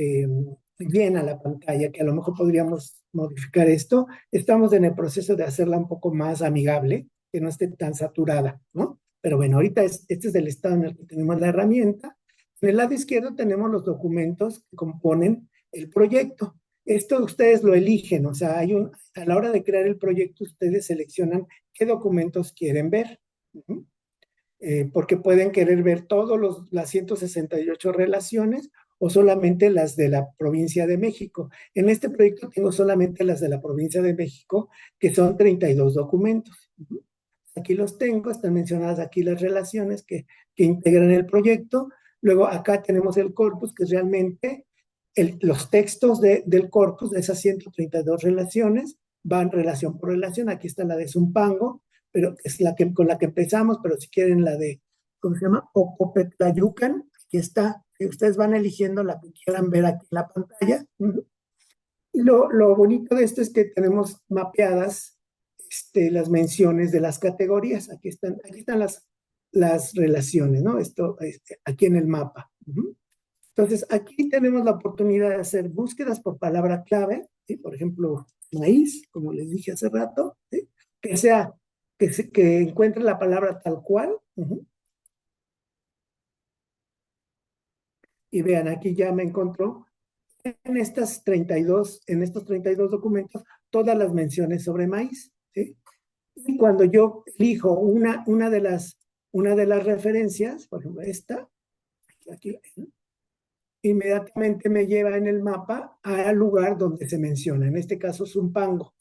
llena la pantalla, que a lo mejor podríamos modificar esto. Estamos en el proceso de hacerla un poco más amigable, que no esté tan saturada, ¿no? Pero bueno, ahorita este es el estado en el que tenemos la herramienta. En el lado izquierdo tenemos los documentos que componen el proyecto. Esto ustedes lo eligen, o sea, a la hora de crear el proyecto ustedes seleccionan qué documentos quieren ver. Porque pueden querer ver todas las 168 relaciones o solamente las de la provincia de México. En este proyecto tengo solamente las de la provincia de México, que son 32 documentos. Aquí los tengo, están mencionadas aquí las relaciones que integran el proyecto. Luego acá tenemos el corpus, que es realmente los textos del corpus de esas 132 relaciones, van relación por relación. Aquí está la de Zumpango, pero es con la que empezamos, pero si quieren la de, ¿cómo se llama? Ocopetlayucan, aquí está. Y ustedes van eligiendo la que quieran ver aquí en la pantalla. Y lo bonito de esto es que tenemos mapeadas las menciones de las categorías. Aquí están las relaciones, ¿no? Esto aquí en el mapa. Entonces, aquí tenemos la oportunidad de hacer búsquedas por palabra clave, ¿sí? Por ejemplo, maíz, como les dije hace rato, ¿sí? Que encuentre la palabra tal cual. Y vean, aquí ya me encontró en estos 32 documentos todas las menciones sobre maíz, ¿sí? Y cuando yo elijo una de las referencias, por ejemplo, esta, aquí, inmediatamente me lleva en el mapa al lugar donde se menciona, en este caso Zumpango.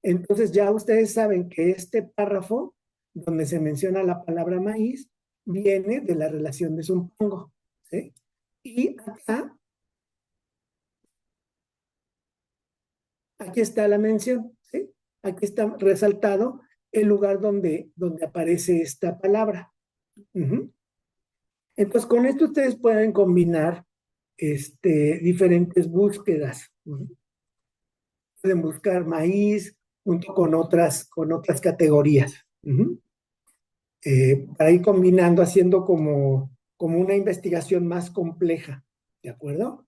Entonces ya ustedes saben que este párrafo donde se menciona la palabra maíz viene de la relación de Zumpango, ¿sí? Y aquí está la mención, ¿sí? Aquí está resaltado el lugar donde aparece esta palabra. Entonces, con esto ustedes pueden combinar diferentes búsquedas. Pueden buscar maíz junto con otras categorías. Para ir combinando, haciendo como una investigación más compleja, ¿de acuerdo?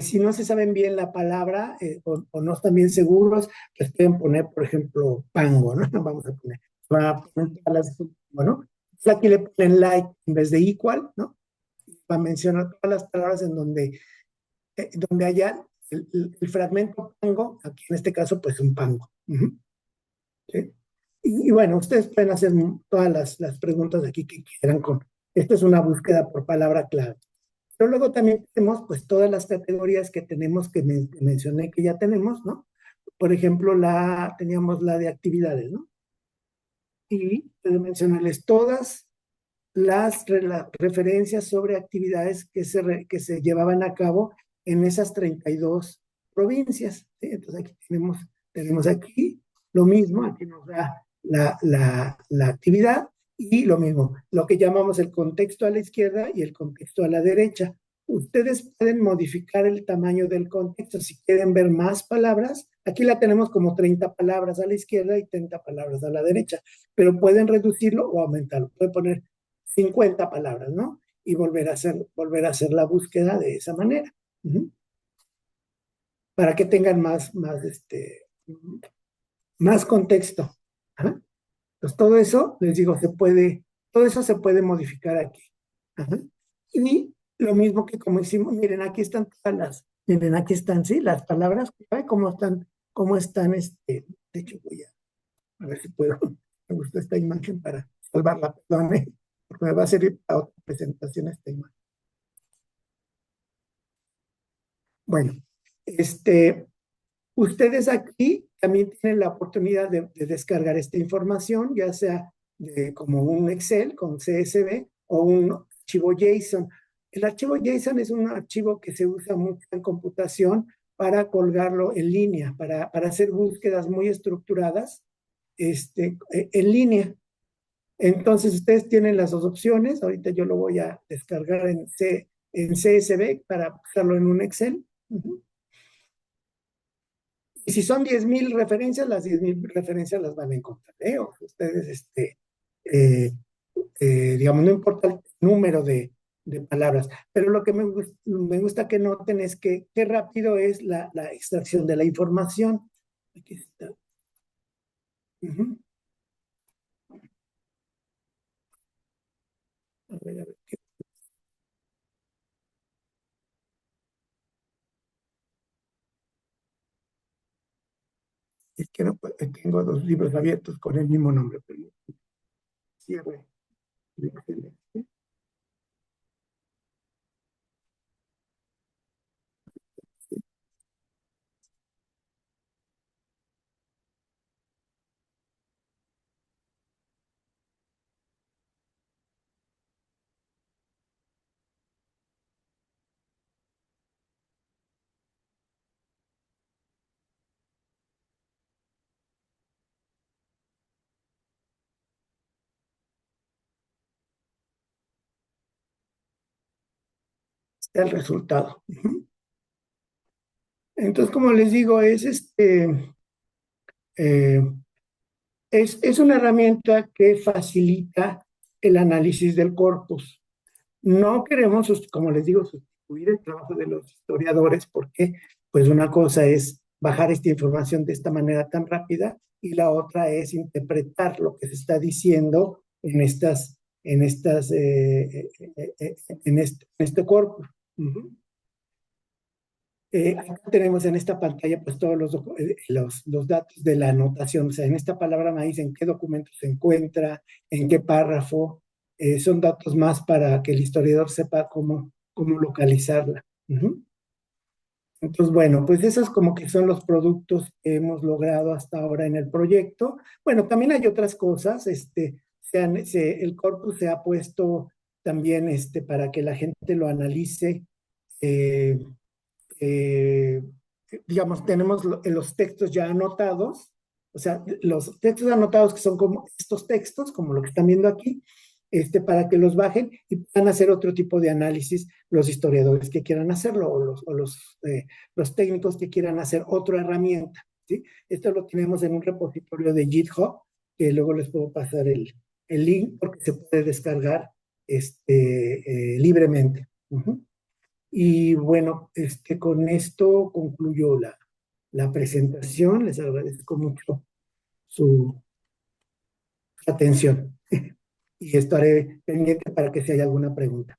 Si no se saben bien la palabra o no están bien seguros, pues pueden poner, por ejemplo, pango, ¿no? Vamos a poner, bueno, aquí le ponen like en vez de equal, ¿no? Para mencionar todas las palabras en donde haya el fragmento pango, aquí en este caso, pues un pango. ¿Sí? Y bueno, ustedes pueden hacer todas las preguntas aquí que quieran esta es una búsqueda por palabra clave. Pero luego también tenemos pues todas las categorías que tenemos que mencioné que ya tenemos, ¿no? Por ejemplo, teníamos la de actividades, ¿no? Y puedo mencionarles todas las referencias sobre actividades que se llevaban a cabo en esas 32 provincias, ¿sí? Entonces aquí tenemos aquí lo mismo, aquí nos da la actividad y lo mismo, lo que llamamos el contexto a la izquierda y el contexto a la derecha. Ustedes pueden modificar el tamaño del contexto si quieren ver más palabras. Aquí la tenemos como 30 palabras a la izquierda y 30 palabras a la derecha, pero pueden reducirlo o aumentarlo. Pueden poner 50 palabras, ¿no? Y volver a hacer la búsqueda de esa manera. Para que tengan más contexto. Entonces, todo eso, les digo, todo eso se puede modificar aquí. Y lo mismo que como hicimos, miren, aquí están miren, aquí están, sí, las palabras, cómo están, de hecho voy a ver si puedo, me gusta esta imagen para salvarla, perdón, porque me va a servir para otra presentación esta imagen. Bueno, ustedes aquí también tienen la oportunidad de descargar esta información, ya sea como un Excel con CSV o un archivo JSON. El archivo JSON es un archivo que se usa mucho en computación para colgarlo en línea, para hacer búsquedas muy estructuradas en línea. Entonces, ustedes tienen las dos opciones. Ahorita yo lo voy a descargar en CSV para usarlo en un Excel. Y si son 10,000 referencias, las 10,000 referencias las van a encontrar. O ustedes, digamos, no importa el número de palabras, pero lo que me gusta que noten es qué rápido es la extracción de la información. Aquí está. Ujú. A ver, es que no tengo dos libros abiertos con el mismo nombre, pero cierre. Está el resultado. Ujú. Entonces, como les digo, eh, es una herramienta que facilita el análisis del corpus. No queremos, como les digo, sustituir el trabajo de los historiadores porque, pues, una cosa es bajar esta información de esta manera tan rápida y la otra es interpretar lo que se está diciendo en este corpus. Ujú. Acá tenemos en esta pantalla pues todos los datos de la anotación, o sea, en esta palabra maíz, en qué documento se encuentra, en qué párrafo, son datos más para que el historiador sepa cómo localizarla. Ujú. Entonces, bueno, pues esos como que son los productos que hemos logrado hasta ahora en el proyecto. Bueno, también hay otras cosas, el corpus se ha puesto también para que la gente lo analice. eh, eh, digamos, tenemos los textos ya anotados, o sea, los textos anotados que son como estos textos, como lo que están viendo aquí, para que los bajen y puedan hacer otro tipo de análisis los historiadores que quieran hacerlo los técnicos que quieran hacer otra herramienta. ¿Sí? Esto lo tenemos en un repositorio de GitHub, que luego les puedo pasar el link porque se puede descargar libremente. Uh-huh. Y bueno, con esto concluyo la presentación. Les agradezco mucho su atención y estaré pendiente para que si hay alguna pregunta.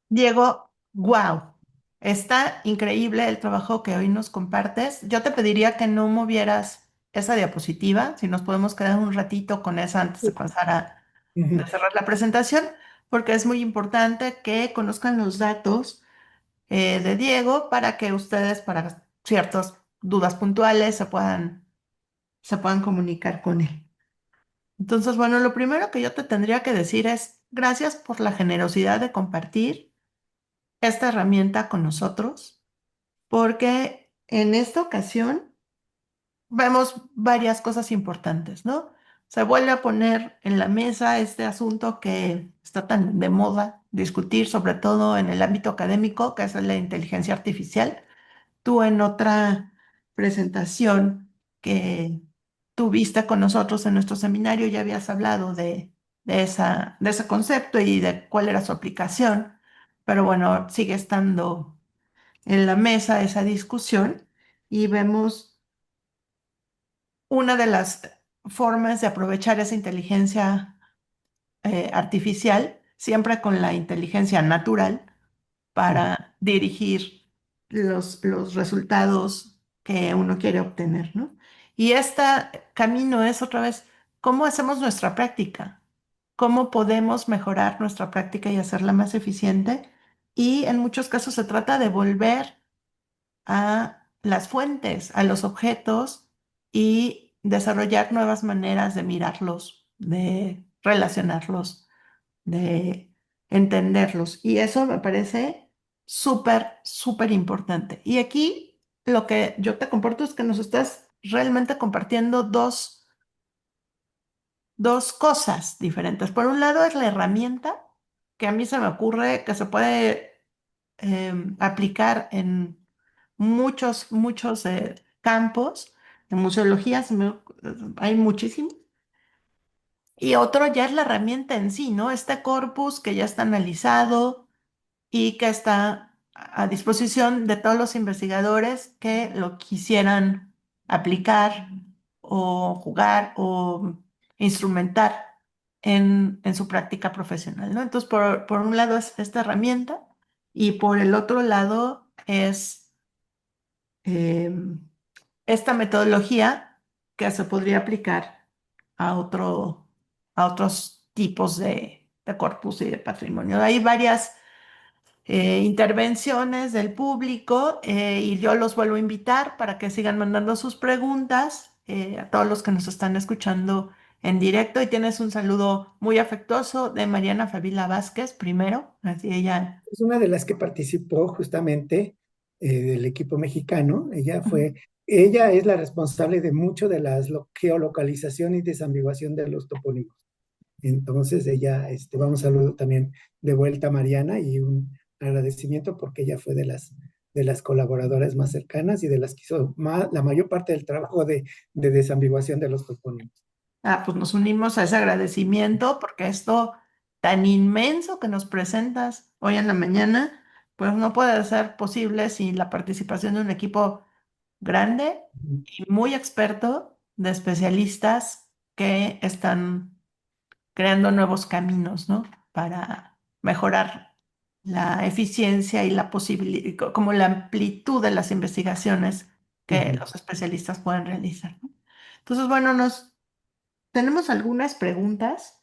Diego, wow, está increíble el trabajo que hoy nos compartes. Yo te pediría que no movieras esa diapositiva, si nos podemos quedar un ratito con esa antes de pasar de Ujú. cerrar la presentación, porque es muy importante que conozcan los datos de Diego para que ustedes, para ciertas dudas puntuales, se puedan comunicar con él. Entonces, bueno, lo primero que yo te tendría que decir es gracias por la generosidad de compartir esta herramienta con nosotros, porque en esta ocasión vemos varias cosas importantes, ¿no? Se vuelve a poner en la mesa este asunto que está tan de moda discutir, sobre todo en el ámbito académico, que es la inteligencia artificial. Tú en otra presentación que tuviste con nosotros en nuestro seminario ya habías hablado de ese concepto y de cuál era su aplicación, pero bueno, sigue estando en la mesa esa discusión y vemos una de las formas de aprovechar esa inteligencia artificial, siempre con la inteligencia natural, para dirigir los resultados que uno quiere obtener, ¿no? Y este camino es otra vez, ¿cómo hacemos nuestra práctica? ¿Cómo podemos mejorar nuestra práctica y hacerla más eficiente? Y en muchos casos se trata de volver a las fuentes, a los objetos y desarrollar nuevas maneras de mirarlos, de relacionarlos, de entenderlos. Y eso me parece súper, súper importante. Y aquí lo que yo te comparto es que nos estás realmente compartiendo dos cosas diferentes. Por un lado es la herramienta que a mí se me ocurre que se puede aplicar en muchos campos. En museología hay muchísimos. Y otro ya es la herramienta en sí, ¿no? Este corpus que ya está analizado y que está a disposición de todos los investigadores que lo quisieran aplicar o jugar o instrumentar en su práctica profesional, ¿no? Entonces, por un lado es esta herramienta y por el otro lado es em, esta metodología que se podría aplicar a a otros tipos de corpus y de patrimonio. Hay varias intervenciones del público y yo los vuelvo a invitar para que sigan mandando sus preguntas a todos los que nos están escuchando en directo y tienes un saludo muy afectuoso de Mariana Fabila Vázquez primero, así ella. Es una de las que participó justamente del equipo mexicano. Ujú. Ella es la responsable de mucho de la geolocalización y desambiguación de los topónimos. Entonces ella, vamos a saludar también de vuelta a Mariana y un agradecimiento porque ella fue de las colaboradoras más cercanas y de las que hizo la mayor parte del trabajo de desambiguación de los topónimos. Pues nos unimos a ese agradecimiento porque esto tan inmenso que nos presentas hoy en la mañana, pues no puede ser posible sin la participación de un equipo grande y muy experto de especialistas que están creando nuevos caminos, ¿no? Para mejorar la eficiencia y la posibilidad, como la amplitud de las investigaciones que Ujú. los especialistas pueden realizar, ¿no? Entonces, bueno, tenemos algunas preguntas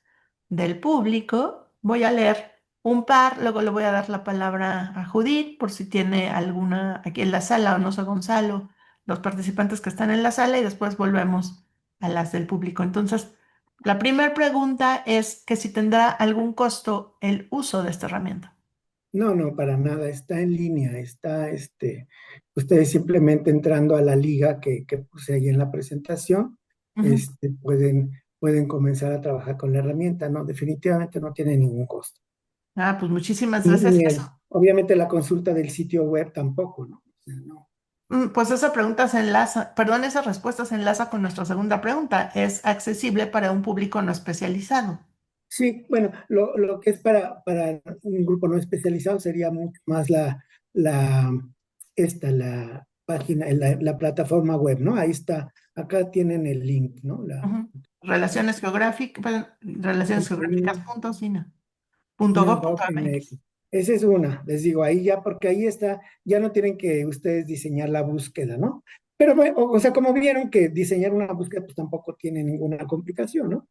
del público. Voy a leer un par, luego le voy a dar la palabra a Judith por si tiene alguna aquí en la sala o no sé, Gonzalo, los participantes que están en la sala y después volvemos a las del público. Entonces, la primera pregunta es que si tendrá algún costo el uso de esta herramienta. No, no, para nada, está en línea, ustedes simplemente entrando a la liga que puse ahí en la presentación, Ujú. pueden comenzar a trabajar con la herramienta, no, definitivamente no tiene ningún costo. Pues muchísimas Ni, gracias. ni obviamente la consulta del sitio web tampoco, ¿no? O sea, no. Pues esa pregunta se enlaza, perdón, esa respuesta se enlaza con nuestra segunda pregunta. ¿Es accesible para un público no especializado? Sí, bueno, lo que es para un grupo no especializado sería mucho más la, la página, la plataforma web, ¿no? Ahí está, acá tienen el link, ¿no? Ujú. Relaciones geográficas, perdón, relaciones geográficas punto sina, punto gov punto .gov.mx. mx. Esa es una, les digo, ahí ya, porque ahí está, ya no tienen que ustedes diseñar la búsqueda, ¿no? Pero, bueno, o sea, como vieron que diseñar una búsqueda pues tampoco tiene ninguna complicación, ¿no?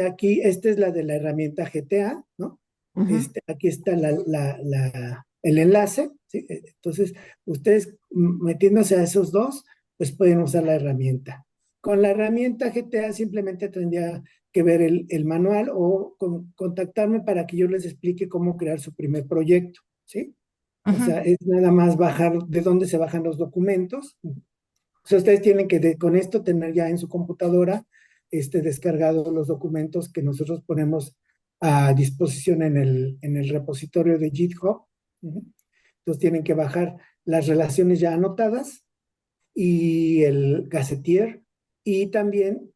Aquí, esta es la de la herramienta GTA, ¿no? Ujú. Aquí está el enlace, ¿sí? Entonces, ustedes metiéndose a esos dos, pues pueden usar la herramienta. Con la herramienta GTA simplemente tendría que ver el manual o contactarme para que yo les explique cómo crear su primer proyecto, ¿sí? O Ujú. sea, es nada más bajar de dónde se bajan los documentos. O sea, ustedes tienen que con esto tener ya en su computadora descargados los documentos que nosotros ponemos a disposición en el repositorio de GitHub. Ujú. Entonces tienen que bajar las relaciones ya anotadas y el Gazetier y también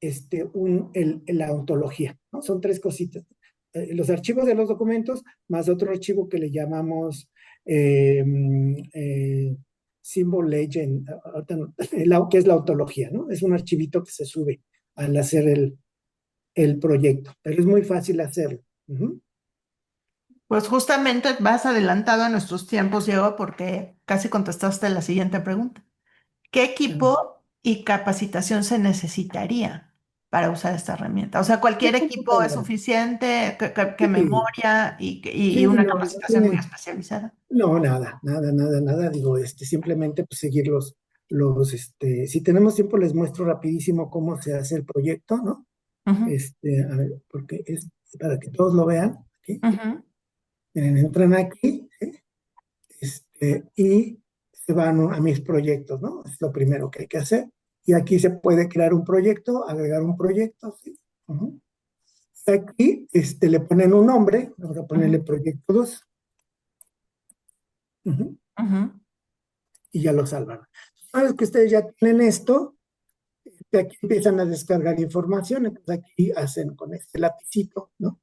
la ontología, ¿no? Son tres cositas. Los archivos de los documentos más otro archivo que le llamamos eh, eh, Symbol Legend, que es la ontología, ¿no? Es un archivito que se sube al hacer el proyecto, pero es muy fácil hacerlo. Ujú. Pues justamente vas adelantado a nuestros tiempos, Diego, porque casi contestaste la siguiente pregunta. ¿Qué equipo y capacitación se necesitaría para usar esta herramienta? O sea, ¿Qué ¿cualquier equipo es computadora? suficiente? ¿Qué Sí, memoria y sí, una no, no capacitación muy tiene. especializada? No, nada, nada, nada, nada. Digo, simplemente pues seguir si tenemos tiempo les muestro rapidísimo cómo se hace el proyecto, ¿no? Ujú. A ver, porque es para que todos lo vean. ¿Sí? Ujú. Miren, entran aquí, ¿sí? Y se van a mis proyectos, ¿no? Es lo primero que hay que hacer. Y aquí se puede crear un proyecto, agregar un proyecto, ¿sí? Ujú. Aquí, le ponen un nombre, vamos a Ujú. ponerle proyecto 2. Ujú. Ujú. Y ya lo salvan. Una vez que ustedes ya tienen esto, de aquí empiezan a descargar información, entonces aquí hacen con este lapicito, ¿no?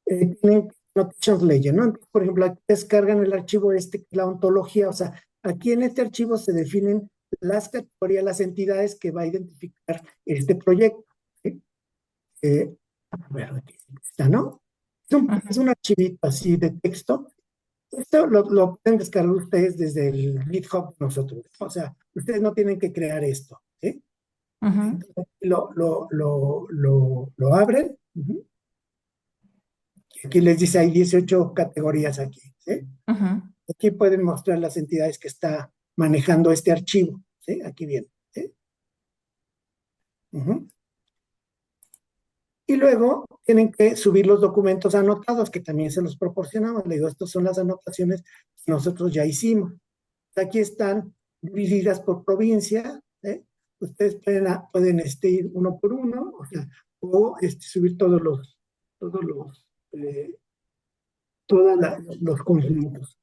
Tienen Notations Legend, ¿no? Entonces, por ejemplo, aquí descargan el archivo que es la ontología, o sea, aquí en este archivo se definen las categorías, las entidades que va a identificar este proyecto. ¿Sí? Bueno, aquí está, ¿no? Es un archivito así de texto. Esto lo pueden descargar ustedes desde el GitHub de nosotros. O sea, ustedes no tienen que crear esto. ¿Sí? Entonces, lo abren. Aquí les dice, hay 18 categorías aquí. ¿Sí? Aquí pueden mostrar las entidades que está manejando este archivo. ¿Sí? Aquí viene. ¿Sí? Y luego tienen que subir los documentos anotados, que también se los proporcionamos. Le digo, estas son las anotaciones que nosotros ya hicimos. Aquí están divididas por provincia. Ustedes pueden ir uno por uno, o sea, subir todos los conjuntos.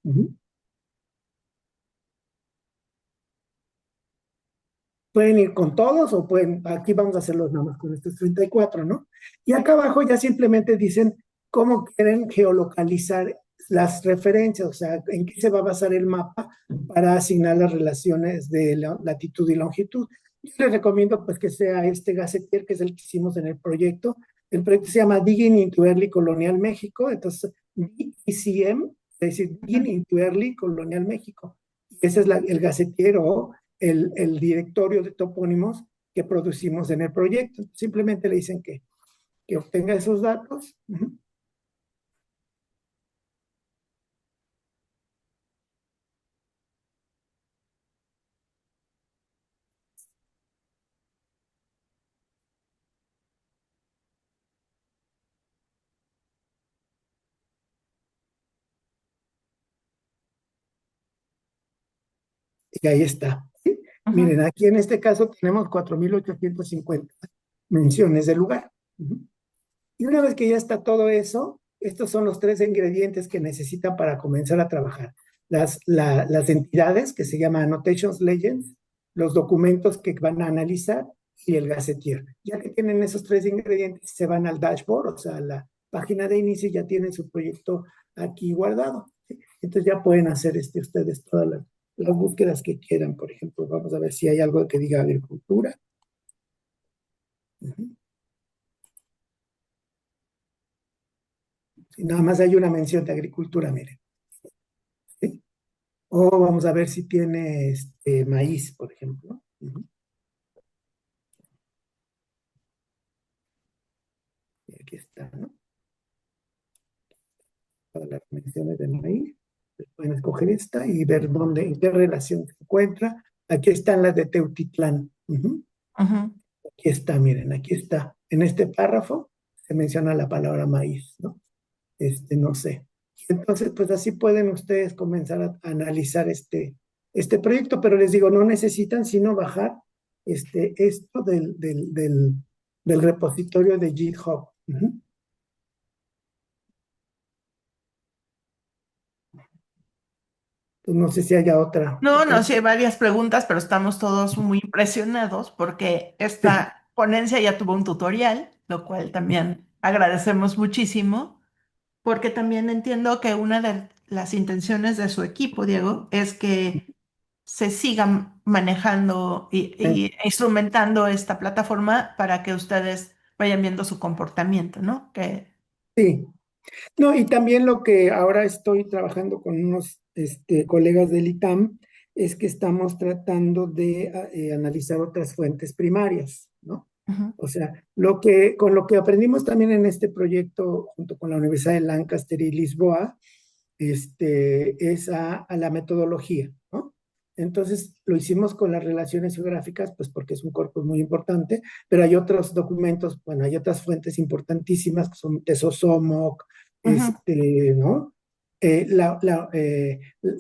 Pueden ir con todos o aquí vamos a hacerlos nada más con estos 34, ¿no? Y acá abajo ya simplemente dicen cómo quieren geolocalizar las referencias, o sea, en qué se va a basar el mapa para asignar las relaciones de latitud y longitud. Yo les recomiendo pues que sea este Gacetier, que es el que hicimos en el proyecto. El proyecto se llama Digging into Early Colonial México, entonces DECM, es decir, Digging into Early Colonial México. Ese es el Gacetier o el directorio de topónimos que producimos en el proyecto. Simplemente le dicen que obtenga esos datos. Y ahí está. ¿Sí? Miren, aquí en este caso tenemos 4,850 menciones del lugar. Y una vez que ya está todo eso, estos son los 3 ingredientes que necesitan para comenzar a trabajar. Las entidades, que se llaman Annotations Legends, los documentos que van a analizar y el Gacetier. Ya que tienen esos 3 ingredientes, se van al dashboard, o sea, a la página de inicio, y ya tienen su proyecto aquí guardado. ¿Sí? Entonces ya pueden hacer ustedes todas las búsquedas que quieran. Por ejemplo, vamos a ver si hay algo que diga agricultura. Si nada más hay una mención de agricultura, miren. ¿Sí? O vamos a ver si tiene maíz, por ejemplo. Y aquí está, ¿no? Todas las menciones de maíz. Pueden escoger esta y ver en qué relación se encuentra. Aquí están las de Teutitlán. Aquí está, miren, aquí está. En este párrafo se menciona la palabra maíz, ¿no? No sé. Entonces, pues así pueden ustedes comenzar a analizar este proyecto, pero les digo, no necesitan sino bajar esto del repositorio de GitHub. Pues no sé si haya otra. No, sí hay varias preguntas, pero estamos todos muy impresionados porque esta ponencia ya tuvo un tutorial, lo cual también agradecemos muchísimo, porque también entiendo que una de las intenciones de su equipo, Diego, es que se siga manejando y instrumentando esta plataforma para que ustedes vayan viendo su comportamiento, ¿no? Sí. No, y también lo que ahora estoy trabajando con unos colegas del ITAM es que estamos tratando de analizar otras fuentes primarias, ¿no? O sea, con lo que aprendimos también en este proyecto junto con la Universidad de Lancaster y Lisboa, es a la metodología, ¿no? Entonces, lo hicimos con las relaciones geográficas, pues porque es un corpus muy importante, pero hay otros documentos, bueno, hay otras fuentes importantísimas que son Tesosomoc, ¿no?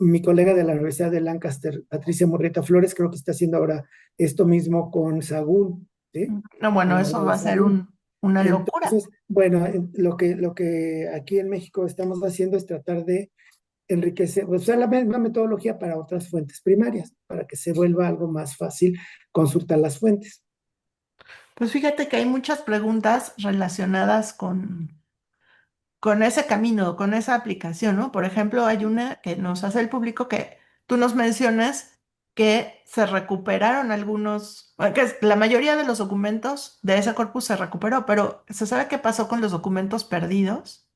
Mi colega de la Universidad de Lancaster, Patricia Morrieta Flores, creo que está haciendo ahora esto mismo con Sagún, ¿sí? No, bueno, eso va a ser una locura. Entonces, bueno, lo que aquí en México estamos haciendo es tratar de enriquecer, usar la misma metodología para otras fuentes primarias, para que se vuelva algo más fácil consultar las fuentes. Pues fíjate que hay muchas preguntas relacionadas con ese camino, con esa aplicación, ¿no? Por ejemplo, hay una que nos hace el público que tú nos mencionas que se recuperaron algunos, la mayoría de los documentos de ese corpus se recuperó, pero ¿se sabe qué pasó con los documentos perdidos?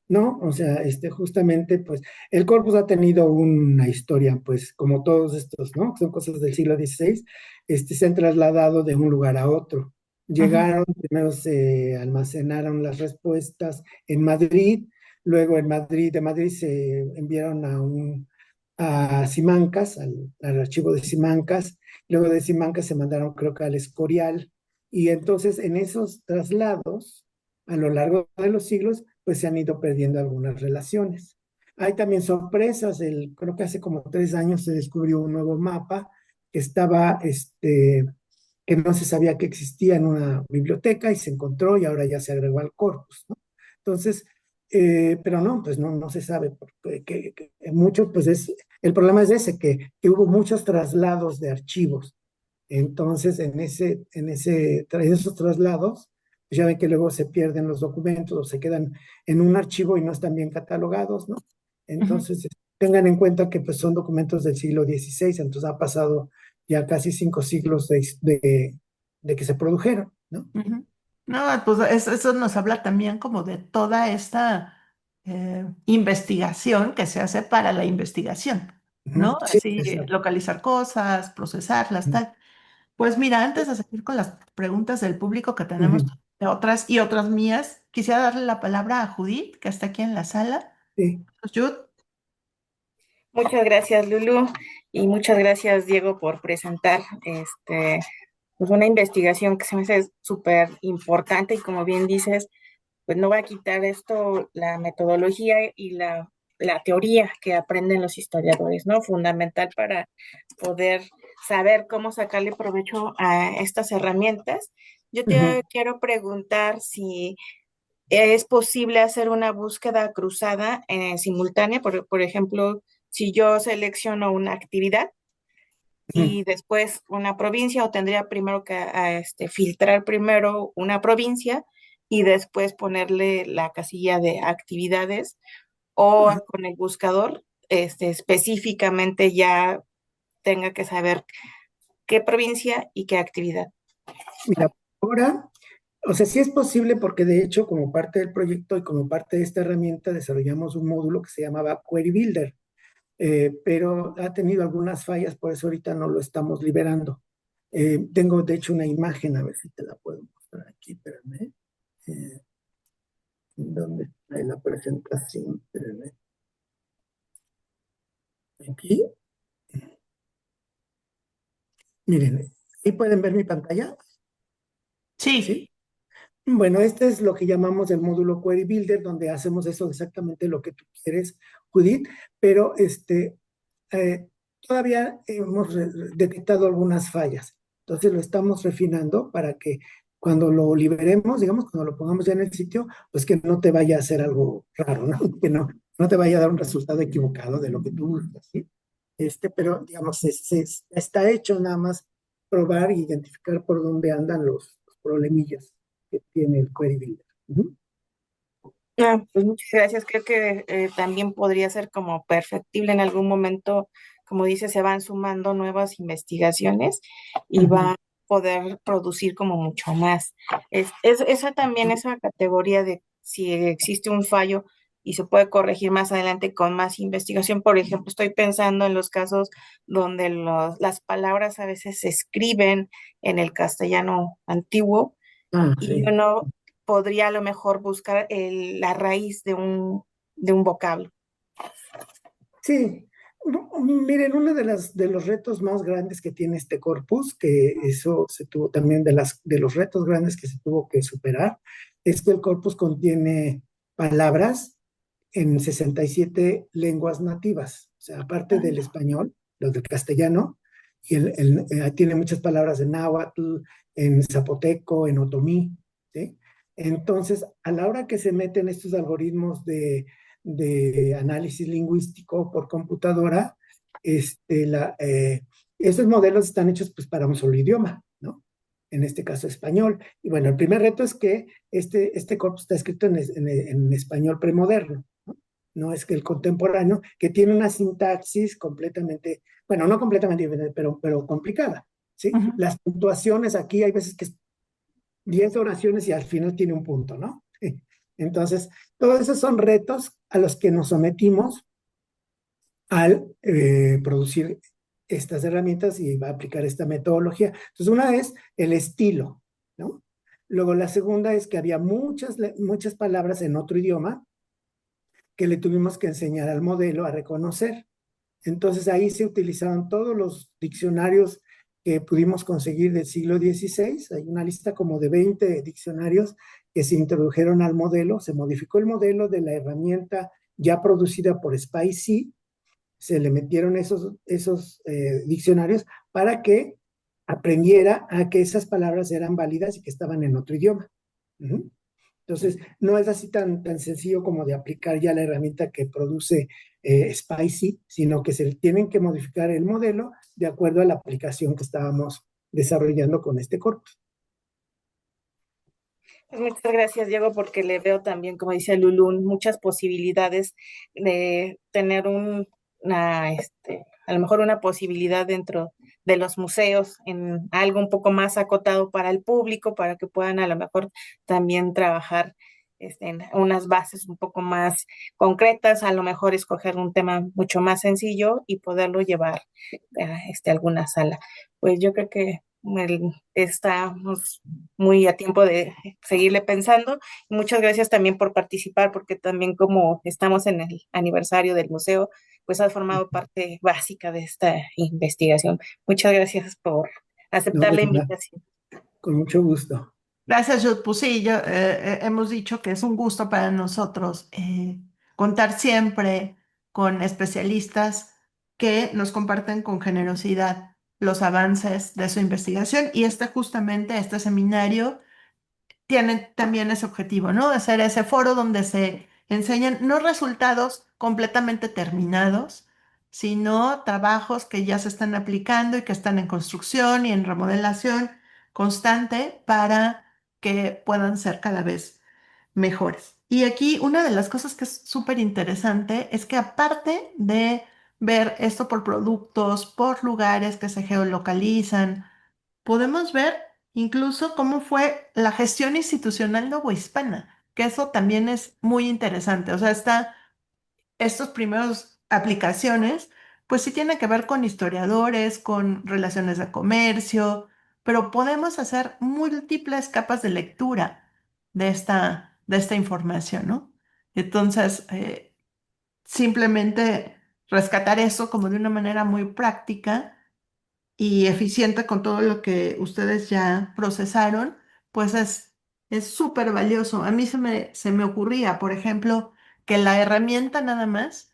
¿No? O sea, justamente, pues, el corpus ha tenido una historia, pues, como todos estos, ¿no? Que son cosas del siglo XVI, se han trasladado de un lugar a otro. Ujú, Llegaron, primero se almacenaron las respuestas en Madrid, luego de Madrid se enviaron a Simancas, al archivo de Simancas, luego de Simancas se mandaron, creo que al Escorial, y entonces en esos traslados, a lo largo de los siglos, pues se han ido perdiendo algunas relaciones. Hay también sorpresas, creo que hace como 3 años se descubrió un nuevo mapa que estaba, que no se sabía que existía en una biblioteca y se encontró y ahora ya se agregó al corpus, ¿no? Entonces, pero no, pues no se sabe, porque mucho, pues el problema es ese, que hubo muchos traslados de archivos. Entonces, en esos traslados, pues ya ven que luego se pierden los documentos o se quedan en un archivo y no están bien catalogados, ¿no? ujú, Entonces, tengan en cuenta que pues, son documentos del siglo XVI, entonces ha pasado ya casi 5 siglos de que se produjeron, ¿no? ujú. No, pues eso nos habla también como de toda esta investigación que se hace para la investigación, ¿no? Ujú. Sí, Así, exacto. localizar cosas, procesarlas, Ujú. tal. Pues mira, antes de seguir con las preguntas del público que tenemos, Ujú. de otras y otras mías, quisiera darle la palabra a Judith, que está aquí en la sala. Sí. Pues, Jud, Muchas gracias, Lulu, y muchas gracias, Diego, por presentar pues una investigación que se me hace súper importante y como bien dices, pues no va a quitar esto la metodología y la teoría que aprenden los historiadores, ¿no? Fundamental para poder saber cómo sacarle provecho a estas herramientas. Yo Ujú. te quiero preguntar si es posible hacer una búsqueda cruzada simultánea, por ejemplo, si yo selecciono una actividad Ujú. y después una provincia, o tendría primero que filtrar primero una provincia y después ponerle la casilla de actividades, o con el buscador específicamente ya tenga que saber qué provincia y qué actividad. Mira, ahora, o sea, sí es posible porque de hecho como parte del proyecto y como parte de esta herramienta desarrollamos un módulo que se llamaba Query Builder, pero ha tenido algunas fallas, por eso ahorita no lo estamos liberando. Tengo de hecho una imagen, a ver si te la puedo mostrar aquí, espérame. Eh, ¿Dónde está la presentación? Espérame. Aquí, miren, ¿ahí pueden ver mi pantalla? sí. ¿Sí? Bueno, este es lo que llamamos el módulo Query Builder, donde hacemos eso exactamente lo que tú quieres, Judith, pero eh, todavía hemos detectado algunas fallas. Entonces lo estamos refinando para que cuando lo liberemos, digamos, cuando lo pongamos ya en el sitio, pues que no te vaya a hacer algo raro, ¿no? Que no te vaya a dar un resultado equivocado de lo que tú buscas, ¿sí? Pero digamos, está hecho nada más probar e identificar por dónde andan los problemillas que tiene el Query Builder. Ujú. Ah, pues muchas gracias. Creo que también podría ser como perfectible en algún momento, como dice, se van sumando nuevas investigaciones y va Ujú. a poder producir como mucho más. Esa también, esa categoría de si existe un fallo y se puede corregir más adelante con más investigación. Por ejemplo, estoy pensando en los casos donde las palabras a veces se escriben en el castellano antiguo Ah, y sí. uno podría a lo mejor buscar la raíz de un vocablo. Sí, miren, uno de los retos más grandes que tiene este corpus, que eso se tuvo también de los retos grandes que se tuvo que superar, es que el corpus contiene palabras en 67 lenguas nativas. O sea, aparte del español, los del castellano, y tiene muchas palabras en náhuatl, en zapoteco, en otomí, ¿sí? Entonces, a la hora que se meten estos algoritmos de análisis lingüístico por computadora, estos modelos están hechos pues, para un solo idioma, ¿no? En este caso español. Y bueno, el primer reto es que este corpus está escrito en español premoderno, ¿no? no es que el contemporáneo, que tiene una sintaxis completamente, bueno, no completamente diferente, pero complicada, ¿sí? Ujú. Las puntuaciones aquí hay veces que es 10 oraciones y al final tiene un punto, ¿no? Entonces, todos esos son retos a los que nos sometimos al producir estas herramientas y va a aplicar esta metodología. Entonces, una es el estilo, ¿no? Luego, la segunda es que había muchas palabras en otro idioma que le tuvimos que enseñar al modelo a reconocer. Entonces, ahí se utilizaron todos los diccionarios que pudimos conseguir del siglo XVI. Hay una lista como de 20 diccionarios que se introdujeron al modelo. Se modificó el modelo de la herramienta ya producida por SPICY, se le metieron esos diccionarios para que aprendiera a que esas palabras eran válidas y que estaban en otro idioma. Uh-huh. Entonces, no es así tan sencillo como de aplicar ya la herramienta que produce Spicy, sino que se tienen que modificar el modelo de acuerdo a la aplicación que estábamos desarrollando con este corpus. Pues muchas gracias, Diego, porque le veo también, como dice Lulú, muchas posibilidades de tener a lo mejor una posibilidad dentro de los museos en algo un poco más acotado para el público, para que puedan a lo mejor también trabajar en unas bases un poco más concretas, a lo mejor escoger un tema mucho más sencillo y poderlo llevar a alguna sala. Pues yo creo que estamos muy a tiempo de seguirle pensando. Muchas gracias también por participar, porque también como estamos en el aniversario del museo, pues has formado parte básica de esta investigación. Muchas gracias por No, aceptar de la verdad, invitación. con mucho gusto. Gracias, Jude. Pues sí, hemos dicho que es un gusto para nosotros contar siempre con especialistas que nos comparten con generosidad los avances de su investigación y este seminario tiene también ese objetivo, ¿no? De ser ese foro donde se enseñan no resultados completamente terminados, sino trabajos que ya se están aplicando y que están en construcción y en remodelación constante para que puedan ser cada vez mejores. Y aquí una de las cosas que es súper interesante es que aparte de ver esto por productos, por lugares que se geolocalizan, podemos ver incluso cómo fue la gestión institucional novohispana, que eso también es muy interesante. O sea, estos primeros aplicaciones, pues sí tienen que ver con historiadores, con relaciones de comercio, pero podemos hacer múltiples capas de lectura de esta información, ¿no? Entonces, simplemente rescatar eso como de una manera muy práctica y eficiente con todo lo que ustedes ya procesaron, pues es súper valioso. A mí se me ocurría, por ejemplo, que la herramienta nada más,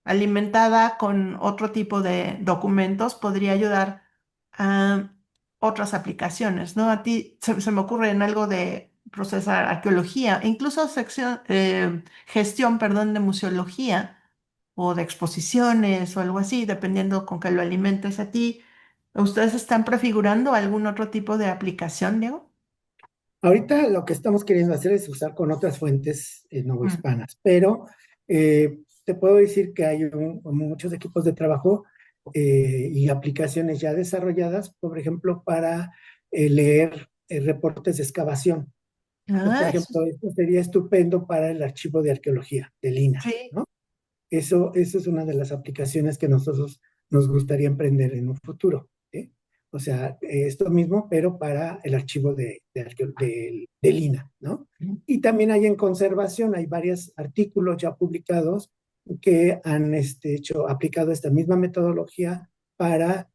alimentada con otro tipo de documentos, podría ayudar a otras aplicaciones, ¿no? A ti se me ocurre en algo de procesar arqueología, incluso gestión, perdón, de museología o de exposiciones o algo así, dependiendo con que lo alimentes a ti. ¿Ustedes están prefigurando algún otro tipo de aplicación, Diego? Ahorita lo que estamos queriendo hacer es usar con otras fuentes Mm. novohispanas, pero te puedo decir que hay muchos equipos de trabajo y aplicaciones ya desarrolladas, por ejemplo, para leer reportes de excavación. Entonces, por Ah, ejemplo, esto sería estupendo para el archivo de arqueología del INAH, sí. ¿no? Eso es una de las aplicaciones que nosotros nos gustaría emprender en un futuro, ¿sí? O sea, esto mismo, pero para el archivo del INAH, ¿no? Y también hay en conservación, hay varios artículos ya publicados que han aplicado esta misma metodología para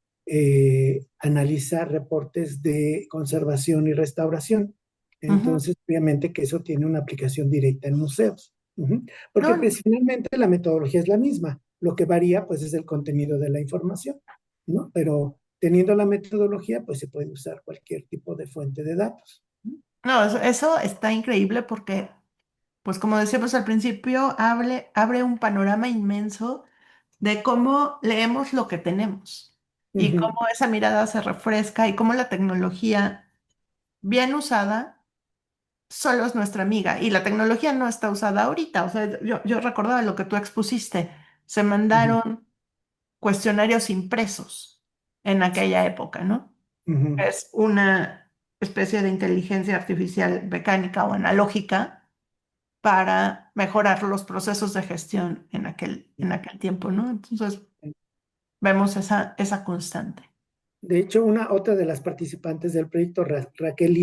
analizar reportes de conservación y restauración. Ujú. Entonces, obviamente que eso tiene una aplicación directa en museos. Ujú. Porque No, pues, finalmente la metodología es la misma. Lo que varía, pues, es el contenido de la información, ¿no? Pero teniendo la metodología, pues se puede usar cualquier tipo de fuente de datos. no, eso está increíble porque, pues como decíamos al principio, abre un panorama inmenso de cómo leemos lo que tenemos y Ujú. cómo esa mirada se refresca y cómo la tecnología bien usada solo es nuestra amiga y la tecnología no está usada ahorita. O sea, yo recordaba lo que tú expusiste. Se Ujú, mandaron cuestionarios impresos en aquella época, ¿no? ujú. Es una especie de inteligencia artificial mecánica o analógica para mejorar los procesos de gestión en aquel tiempo, ¿no? Entonces, vemos esa constante. De hecho, otra de las participantes del proyecto, Raquel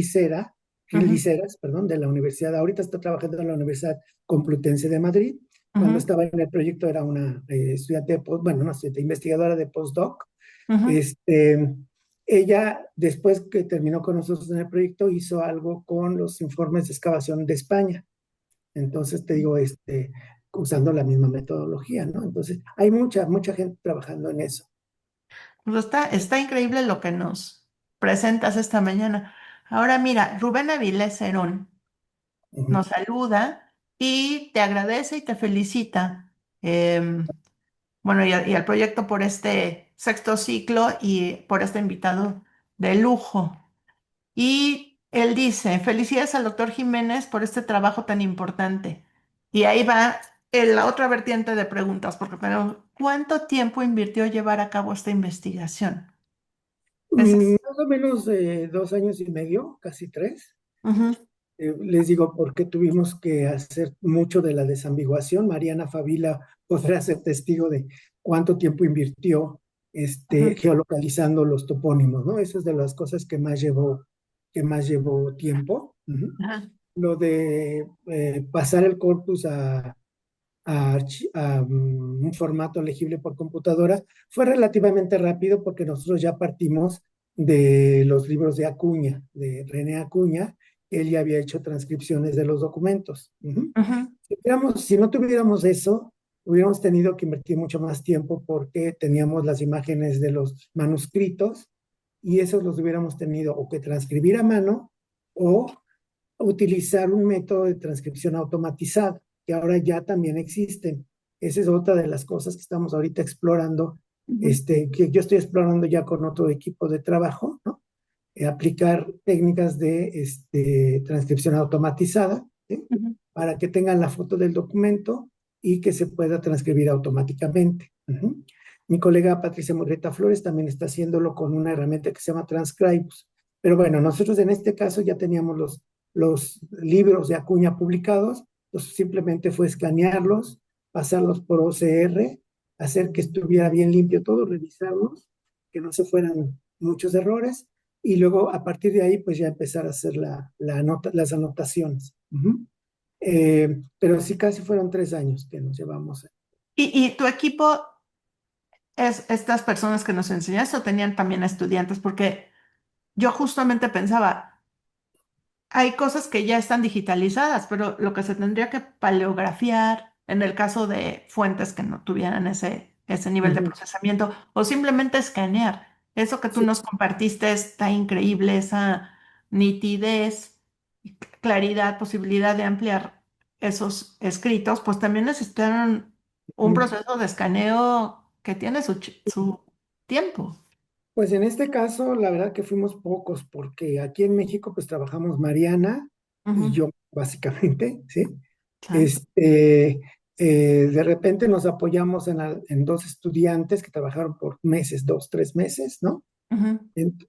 Ujú, Liceras, perdón, de la universidad, ahorita está trabajando en la Universidad Complutense de Madrid. Cuando ujú, estaba en el proyecto era una estudiante, bueno, una estudiante investigadora de postdoc. ujú. Este, ella, después que terminó con nosotros en el proyecto, hizo algo con los informes de excavación de España. Entonces, te digo, usando la misma metodología, ¿no? Entonces, hay mucha gente trabajando en eso. Pues está increíble lo que nos presentas esta mañana. Ahora mira, Rubén Avilés Cerón Ujú. nos saluda y te agradece y te felicita. Bueno, y al proyecto por este sexto ciclo y por este invitado de lujo. Y él dice, felicidades al doctor Jiménez por este trabajo tan importante. Y ahí va la otra vertiente de preguntas, porque tenemos, ¿cuánto tiempo invirtió llevar a cabo esta investigación? Ese es. Más o menos 2 años y medio, casi 3. Ujú, Les digo, porque tuvimos que hacer mucho de la desambiguación. Mariana Favila podrá ser testigo de cuánto tiempo invirtió ujú, geolocalizando los topónimos, ¿no? Esa es de las cosas que más llevó tiempo. Ujú. ajá, Lo de pasar el corpus a un formato legible por computadora fue relativamente rápido porque nosotros ya partimos de los libros de Acuña, de René Acuña. Él ya había hecho transcripciones de los documentos. Ujú. ujú, Si no tuviéramos eso, hubiéramos tenido que invertir mucho más tiempo porque teníamos las imágenes de los manuscritos y esos los hubiéramos tenido o que transcribir a mano o utilizar un método de transcripción automatizada, que ahora ya también existen. Esa es otra de las cosas que estamos ahorita explorando, ujú, que yo estoy explorando ya con otro equipo de trabajo, ¿no? Aplicar técnicas de transcripción automatizada, ¿sí? ujú, Para que tengan la foto del documento y que se pueda transcribir automáticamente. Ujú. Mi colega Patricia Morreta Flores también está haciéndolo con una herramienta que se llama Transcribus. Pero bueno, nosotros en este caso ya teníamos los libros de Acuña publicados, entonces simplemente fue escanearlos, pasarlos por OCR, hacer que estuviera bien limpio todo, revisarlos, que no se fueran muchos errores, y luego a partir de ahí pues ya empezar a hacer las anotaciones. Ujú. Pero sí casi fueron 3 años que nos llevamos. y tu equipo es estas personas que nos enseñaste o tenían también estudiantes, porque yo justamente pensaba, hay cosas que ya están digitalizadas, pero lo que se tendría que paleografiar en el caso de fuentes que no tuvieran ese nivel de Ujú. procesamiento o simplemente escanear. Eso que tú Sí, nos compartiste está increíble, esa nitidez, claridad, posibilidad de ampliar esos escritos, pues también necesitaron un ujú. proceso de escaneo que tiene su tiempo. Pues en este caso, la verdad que fuimos pocos, porque aquí en México pues trabajamos Mariana y Ujú, yo básicamente, ¿sí? claro. Este, de repente nos apoyamos en dos estudiantes que trabajaron por meses, 2, 3 meses, ¿no? Ujú,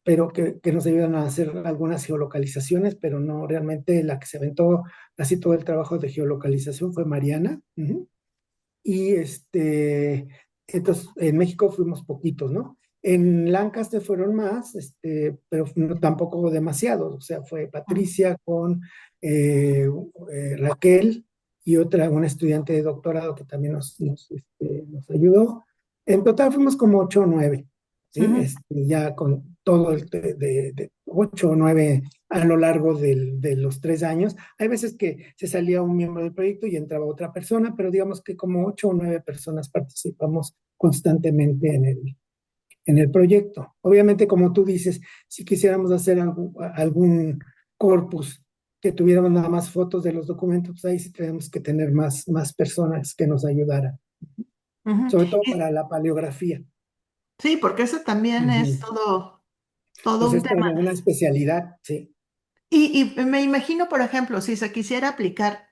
Pero que nos ayudan a hacer algunas geolocalizaciones, pero no realmente la que se aventó casi todo el trabajo de geolocalización fue Mariana. Ujú. Y entonces en México fuimos poquitos, ¿no? En Lancaster fueron más, pero tampoco demasiados. O sea, fue ujú, Patricia con Raquel y una estudiante de doctorado que también nos ayudó. En total fuimos como 8 o 9, ¿sí? ujú. Ya con todo de 8 o 9 a lo largo de los 3 años. Hay veces que se salía un miembro del proyecto y entraba otra persona, pero digamos que como 8 o 9 personas participamos constantemente en el proyecto. Obviamente, como tú dices, si quisiéramos hacer algún corpus que tuviéramos nada más fotos de los documentos, pues ahí sí tenemos que tener más personas que nos ayudaran, Ujú. sobre todo para la paleografía. Sí, porque eso también es Ujú. todo Pues un es tema. como una especialidad, sí. Y me imagino, por ejemplo, si se quisiera aplicar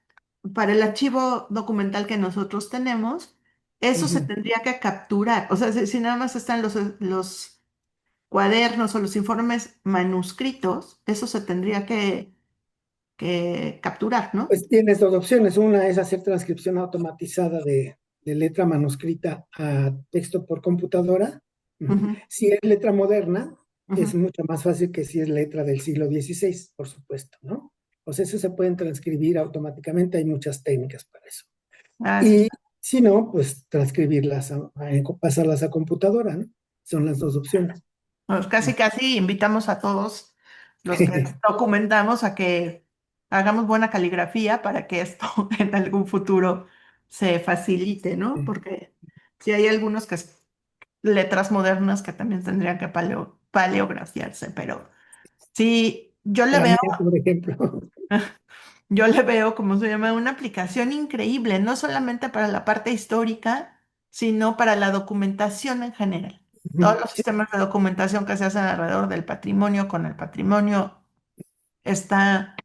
para el archivo documental que nosotros tenemos, eso se Ujú. tendría que capturar. O sea, si nada más están los cuadernos o los informes manuscritos, eso se tendría que capturar, ¿no? Pues tienes dos opciones. Una es hacer transcripción automatizada de letra manuscrita a texto por computadora. Ujú. Ujú, Si es letra moderna, es ujú. mucho más fácil que si es letra del siglo XVI, por supuesto, ¿no? O sea, eso se pueden transcribir automáticamente, hay muchas técnicas para eso. Ah, sí. Y si no, pues transcribirlas, pasarlas a computadora, ¿no? Son las dos opciones. Pues casi, casi invitamos a todos los que documentamos a que hagamos buena caligrafía para que esto en algún futuro se facilite, ¿no? Porque si hay algunos que letras modernas que también tendrían que paleografiarse, pero sí, La mía, por ejemplo. yo le veo, como se llama, una aplicación increíble, no solamente para la parte histórica, sino para la documentación en general. Todos los Sí, sistemas de documentación que se hacen alrededor del patrimonio, con el patrimonio, está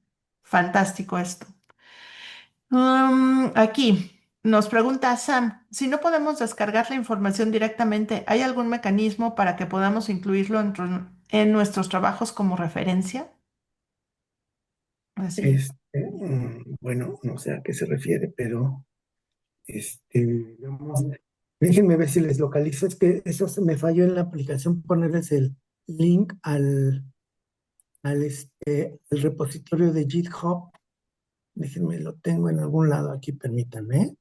fantástico esto. Aquí nos pregunta Sam, si no podemos descargar la información directamente, ¿hay algún mecanismo para que podamos incluirlo en nuestros trabajos como referencia? Así. bueno, no sé a qué se refiere, pero vamos, déjenme ver si les localizo. Es que eso me falló en la aplicación, ponerles el link al repositorio de GitHub. Déjenme, lo tengo en algún lado aquí, permítanme.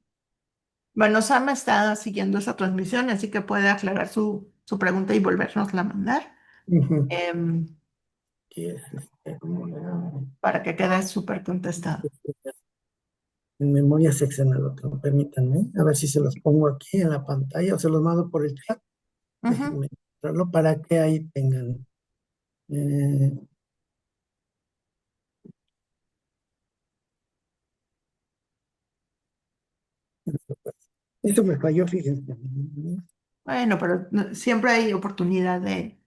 Bueno, Sam está siguiendo esa transmisión, así que puede aclarar su pregunta y volvernosla a mandar Ujú. em, Y es, ¿cómo era? para que quede súper contestado. En memoria seccional, lo tengo, permítanme. A ver si se los pongo aquí en la pantalla o se los mando por el chat. Ujú. Déjenme mostrarlo para que ahí tengan. eh, Esto me falló, fíjense. Bueno, pero siempre hay oportunidad de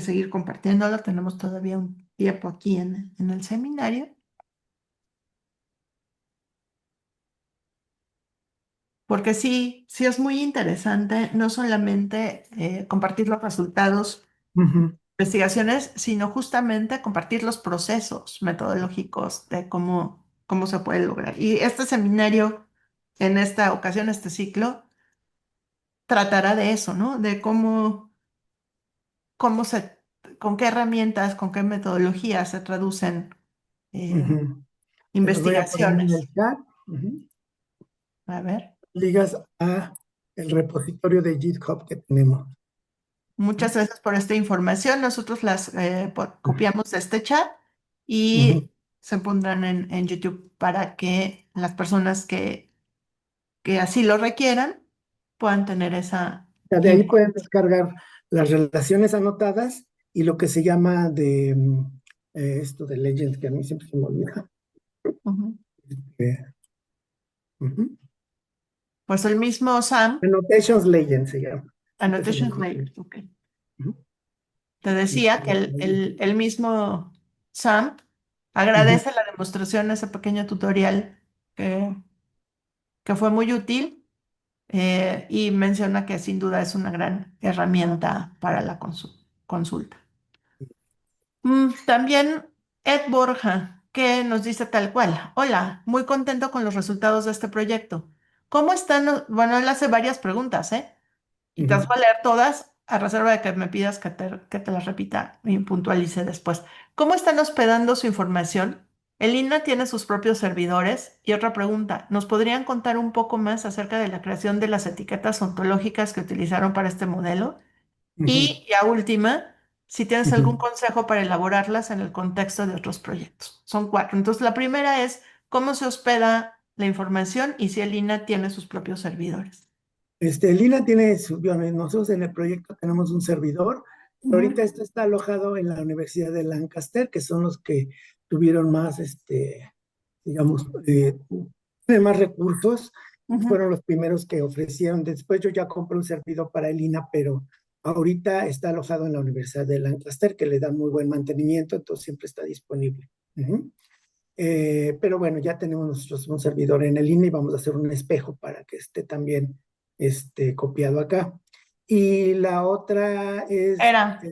seguir compartiéndolo. Tenemos todavía un tiempo aquí en el seminario, porque sí, sí es muy interesante no solamente compartir los resultados Ujú, investigaciones, sino justamente compartir los procesos metodológicos de cómo se puede lograr. Y este seminario, en esta ocasión, este ciclo, tratará de eso, ¿no? De cómo se, con qué herramientas, con qué metodologías se traducen eh, ujú. Se los voy a poner en investigaciones. el chat. Ujú. A ver, Ligas a el repositorio de GitHub que tenemos. muchas gracias por esta información. Nosotros las copiamos de este chat Ujú. y se pondrán en YouTube para que las personas que así lo requieran puedan tener esa De ahí pueden información. descargar las relaciones anotadas y lo que se llama esto de Legends, que a mí siempre se me olvida. Ujú. Eh, ujú. Pues el mismo Sam, Annotations Legends se llama. Siempre se me Annotation olvida. Layers, ok. Ujú. Te decía que el mismo Sam Ujú. agradece la demostración, ese pequeño tutorial que, que fue muy útil y menciona que sin duda es una gran herramienta para la consulta. También Ed Borja, que nos dice tal cual. Hola, muy contento con los resultados de este proyecto. ¿Cómo están? Bueno, él hace varias preguntas, ¿eh? Y te las Ujú. voy a leer todas, a reserva de que me pidas que te las repita y puntualice después. ¿Cómo están hospedando su información? El INAH tiene sus propios servidores. Y otra pregunta, ¿nos podrían contar un poco más acerca de la creación de las etiquetas ontológicas que utilizaron para este modelo? Ujú. Y ya última, si tienes algún Ujú. consejo para elaborarlas en el contexto de otros proyectos. Son cuatro. Entonces, la primera es cómo se hospeda la información y si el INAH tiene sus propios servidores. Lina tiene bueno, nosotros en el proyecto tenemos un servidor, pero ahorita Ujú, esto está alojado en la Universidad de Lancaster, que son los que tuvieron más, digamos, tienen más recursos, ujú. fueron los primeros que ofrecieron. Después yo ya compré un servidor para el INA, pero ahorita está alojado en la Universidad de Lancaster, que le da muy buen mantenimiento, entonces siempre está disponible. Pero bueno, ya tenemos nosotros un servidor en el INE y vamos a hacer un espejo para que esté también copiado acá. Y la otra es...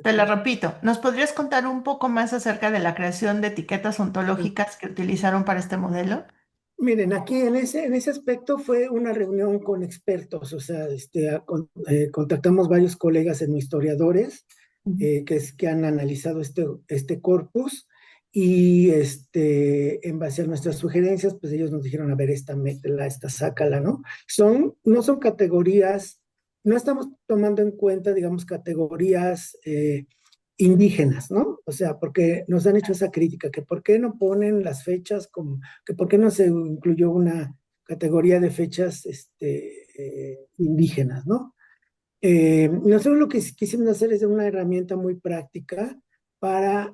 Te la repito, ¿nos podrías contar un poco más acerca de la creación de etiquetas ontológicas que utilizaron para este modelo? Miren, aquí en ese aspecto fue una reunión con expertos, o sea, contactamos varios colegas historiadores Ujú. que han analizado este corpus y en base a nuestras sugerencias, pues ellos nos dijeron, a ver, esta métela, esta sácala, ¿no? No son categorías, no estamos tomando en cuenta, digamos, categorías indígenas, ¿no? O sea, porque nos han hecho esa crítica, que por qué no ponen las fechas como, que por qué no se incluyó una categoría de fechas indígenas, ¿no? Nosotros lo que quisimos hacer es una herramienta muy práctica para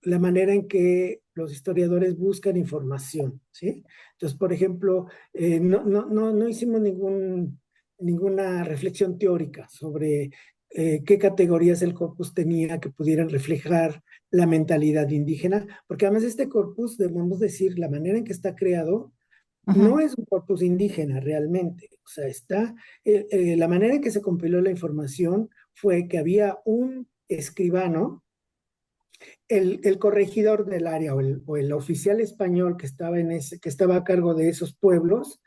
la manera en que los historiadores buscan información, ¿sí? Entonces, por ejemplo, no hicimos ninguna reflexión teórica sobre qué categorías el corpus tenía que pudieran reflejar la mentalidad indígena, porque además este corpus, debemos decir, la manera en que está creado, Ujú, no es un corpus indígena realmente. O sea, la manera en que se compiló la información fue que había un escribano, el corregidor del área o el oficial español que estaba a cargo de esos pueblos,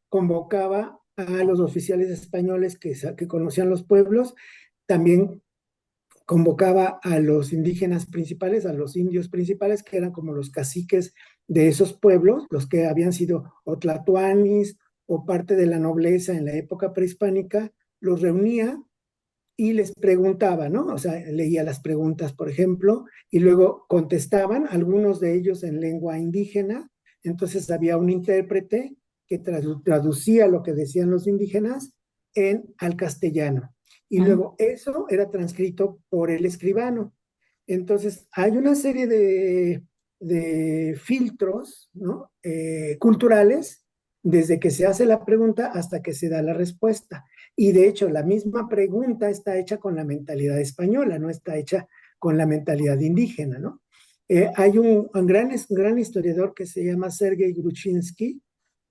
convocaba a los oficiales españoles que conocían los pueblos, también convocaba a los indígenas principales, a los indios principales, que eran como los caciques de esos pueblos, los que habían sido o tlatoanis o parte de la nobleza en la época prehispánica, los reunía y les preguntaba, ¿no? O sea, leía las preguntas, por ejemplo, y luego contestaban, algunos de ellos en lengua indígena, entonces había un intérprete que traducía lo que decían los indígenas al castellano. Y ujú. luego eso era transcrito por el escribano. Entonces, hay una serie de filtros, ¿no? Culturales, desde que se hace la pregunta hasta que se da la respuesta. Y de hecho, la misma pregunta está hecha con la mentalidad española, no está hecha con la mentalidad indígena, ¿no? Hay un gran historiador que se llama Sergei Gruchinsky,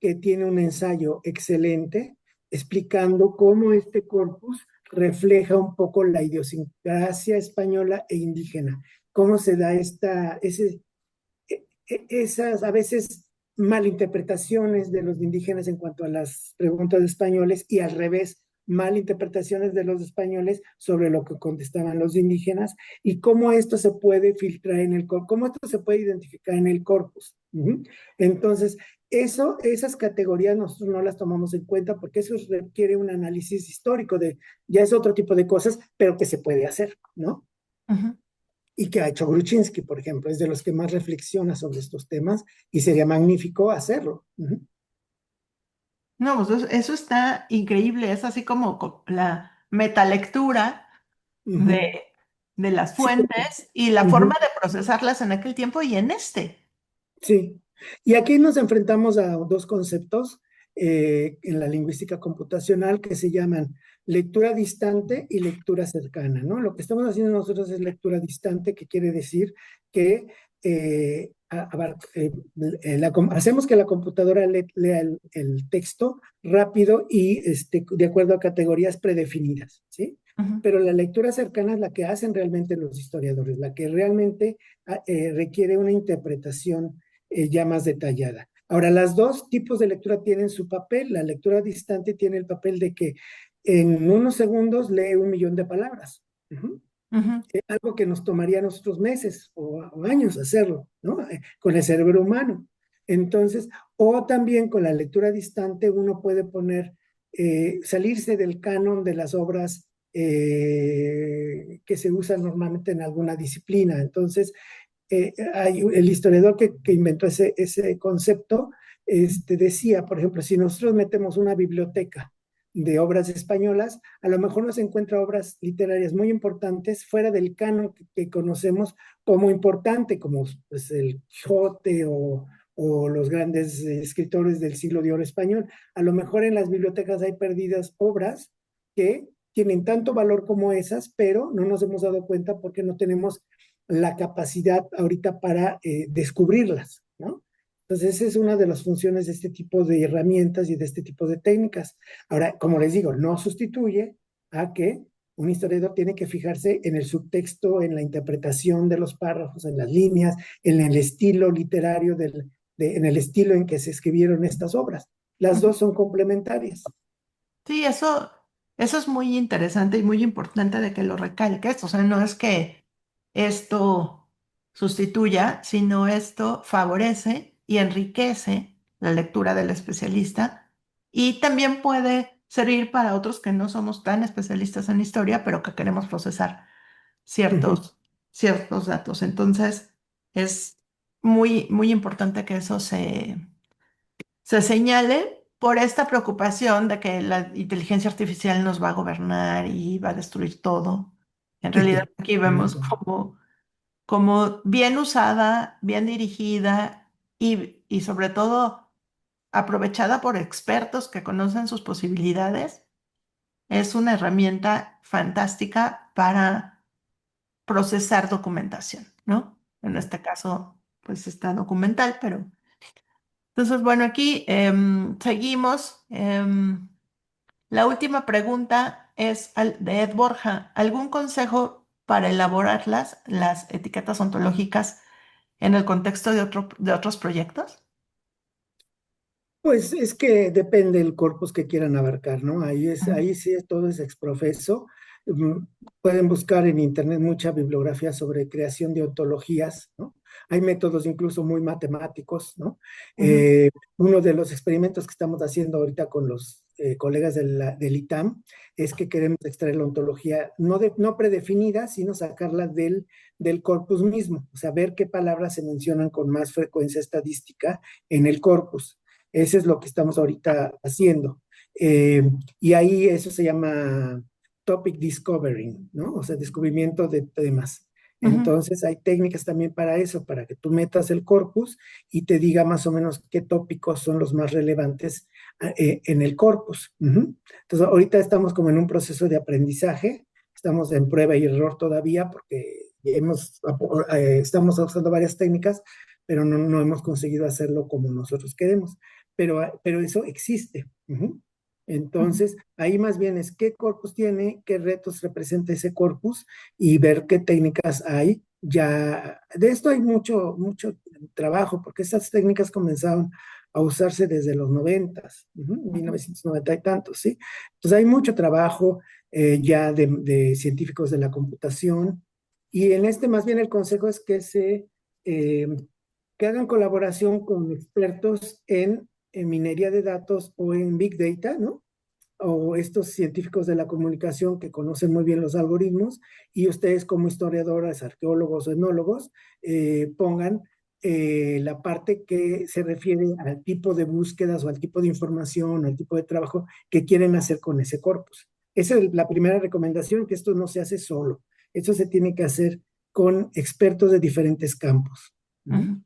que tiene un ensayo excelente explicando cómo este corpus refleja un poco la idiosincrasia española e indígena, cómo se da esas a veces malinterpretaciones de los indígenas en cuanto a las preguntas de españoles y al revés, malinterpretaciones de los españoles sobre lo que contestaban los indígenas y cómo esto se puede filtrar en el corpus, cómo esto se puede identificar en el corpus. Entonces, esas categorías nosotros no las tomamos en cuenta porque eso requiere un análisis histórico ya es otro tipo de cosas, pero que se puede hacer, ¿no? Ujú. Y que ha hecho Gruchinsky, por ejemplo, es de los que más reflexiona sobre estos temas y sería magnífico hacerlo. No, pues eso está increíble, es así como la metalectura de, de las Sí, fuentes y la forma de procesarlas en aquel tiempo y en este. sí. Y aquí nos enfrentamos a dos conceptos en la lingüística computacional que se llaman lectura distante y lectura cercana, ¿no? Lo que estamos haciendo nosotros es lectura distante, que quiere decir que hacemos que la computadora lea el texto rápido y de acuerdo a categorías predefinidas, ¿sí? Ujú, Pero la lectura cercana es la que hacen realmente los historiadores, la que realmente requiere una interpretación ya más detallada. Ahora, las dos tipos de lectura tienen su papel. La lectura distante tiene el papel de que en unos segundos lee 1 millón de palabras. ujú. Algo que nos tomaría a nosotros meses o años hacerlo, ¿no? Con el cerebro humano. Entonces, o también con la lectura distante uno puede salirse del canon de las obras que se usan normalmente en alguna disciplina. Entonces, el historiador que inventó ese concepto decía, por ejemplo, si nosotros metemos una biblioteca de obras españolas, a lo mejor nos encuentra obras literarias muy importantes fuera del canon que conocemos como importante, como pues, el Quijote o los grandes escritores del siglo de oro español. A lo mejor en las bibliotecas hay perdidas obras que tienen tanto valor como esas, pero no nos hemos dado cuenta porque no tenemos la capacidad ahorita para descubrirlas, ¿no? Entonces, esa es una de las funciones de este tipo de herramientas y de este tipo de técnicas. Ahora, como les digo, no sustituye a que un historiador tiene que fijarse en el subtexto, en la interpretación de los párrafos, en las líneas, en el estilo literario, en el estilo en que se escribieron estas obras. Las dos son complementarias. Sí, eso es muy interesante y muy importante de que lo recalques. O sea, no es que esto sustituya, sino esto favorece y enriquece la lectura del especialista y también puede servir para otros que no somos tan especialistas en historia, pero que queremos procesar ciertos, ciertos datos. Entonces, es muy, muy importante que eso se señale por esta preocupación de que la inteligencia artificial nos va a gobernar y va a destruir todo. En realidad, aquí vemos como bien usada, bien dirigida y sobre todo aprovechada por expertos que conocen sus posibilidades, es una herramienta fantástica para procesar documentación, ¿no? En este caso, pues está documental, pero entonces, bueno, aquí seguimos. La última pregunta es de Ed Borja. ¿Algún consejo para elaborar las etiquetas ontológicas en el contexto de otros proyectos? Pues es que depende del corpus que quieran abarcar, ¿no? Ahí sí todo es exprofeso. Mm, Pueden buscar en internet mucha bibliografía sobre creación de ontologías, ¿no? Hay métodos incluso muy matemáticos, ¿no? Ujú, Uno de los experimentos que estamos haciendo ahorita con los colegas del ITAM es que queremos extraer la ontología no predefinida, sino sacarla del corpus mismo, o sea, ver qué palabras se mencionan con más frecuencia estadística en el corpus. Eso es lo que estamos ahorita haciendo. Eh, y ahí eso se llama topic discovering, ¿no? O sea, descubrimiento de temas. ujú. Entonces hay técnicas también para eso, para que tú metas el corpus y te diga más o menos qué tópicos son los más relevantes en el corpus. Entonces ahorita estamos como en un proceso de aprendizaje, estamos en prueba y error todavía porque estamos usando varias técnicas, pero no hemos conseguido hacerlo como nosotros queremos, pero eso existe. Entonces, ahí más bien es qué corpus tiene, qué retos representa ese corpus y ver qué técnicas hay. Ya, de esto hay mucho, mucho trabajo, porque estas técnicas comenzaron a usarse desde los 1990 y tantos, ¿sí? Entonces hay mucho trabajo ya de científicos de la computación y en este más bien el consejo es eh, que hagan colaboración con expertos en minería de datos o en Big Data, ¿no? O estos científicos de la comunicación que conocen muy bien los algoritmos y ustedes como historiadores, arqueólogos o etnólogos pongan la parte que se refiere al tipo de búsquedas o al tipo de información, al tipo de trabajo que quieren hacer con ese corpus. Esa es la primera recomendación, que esto no se hace solo, esto se tiene que hacer con expertos de diferentes campos. Ujú.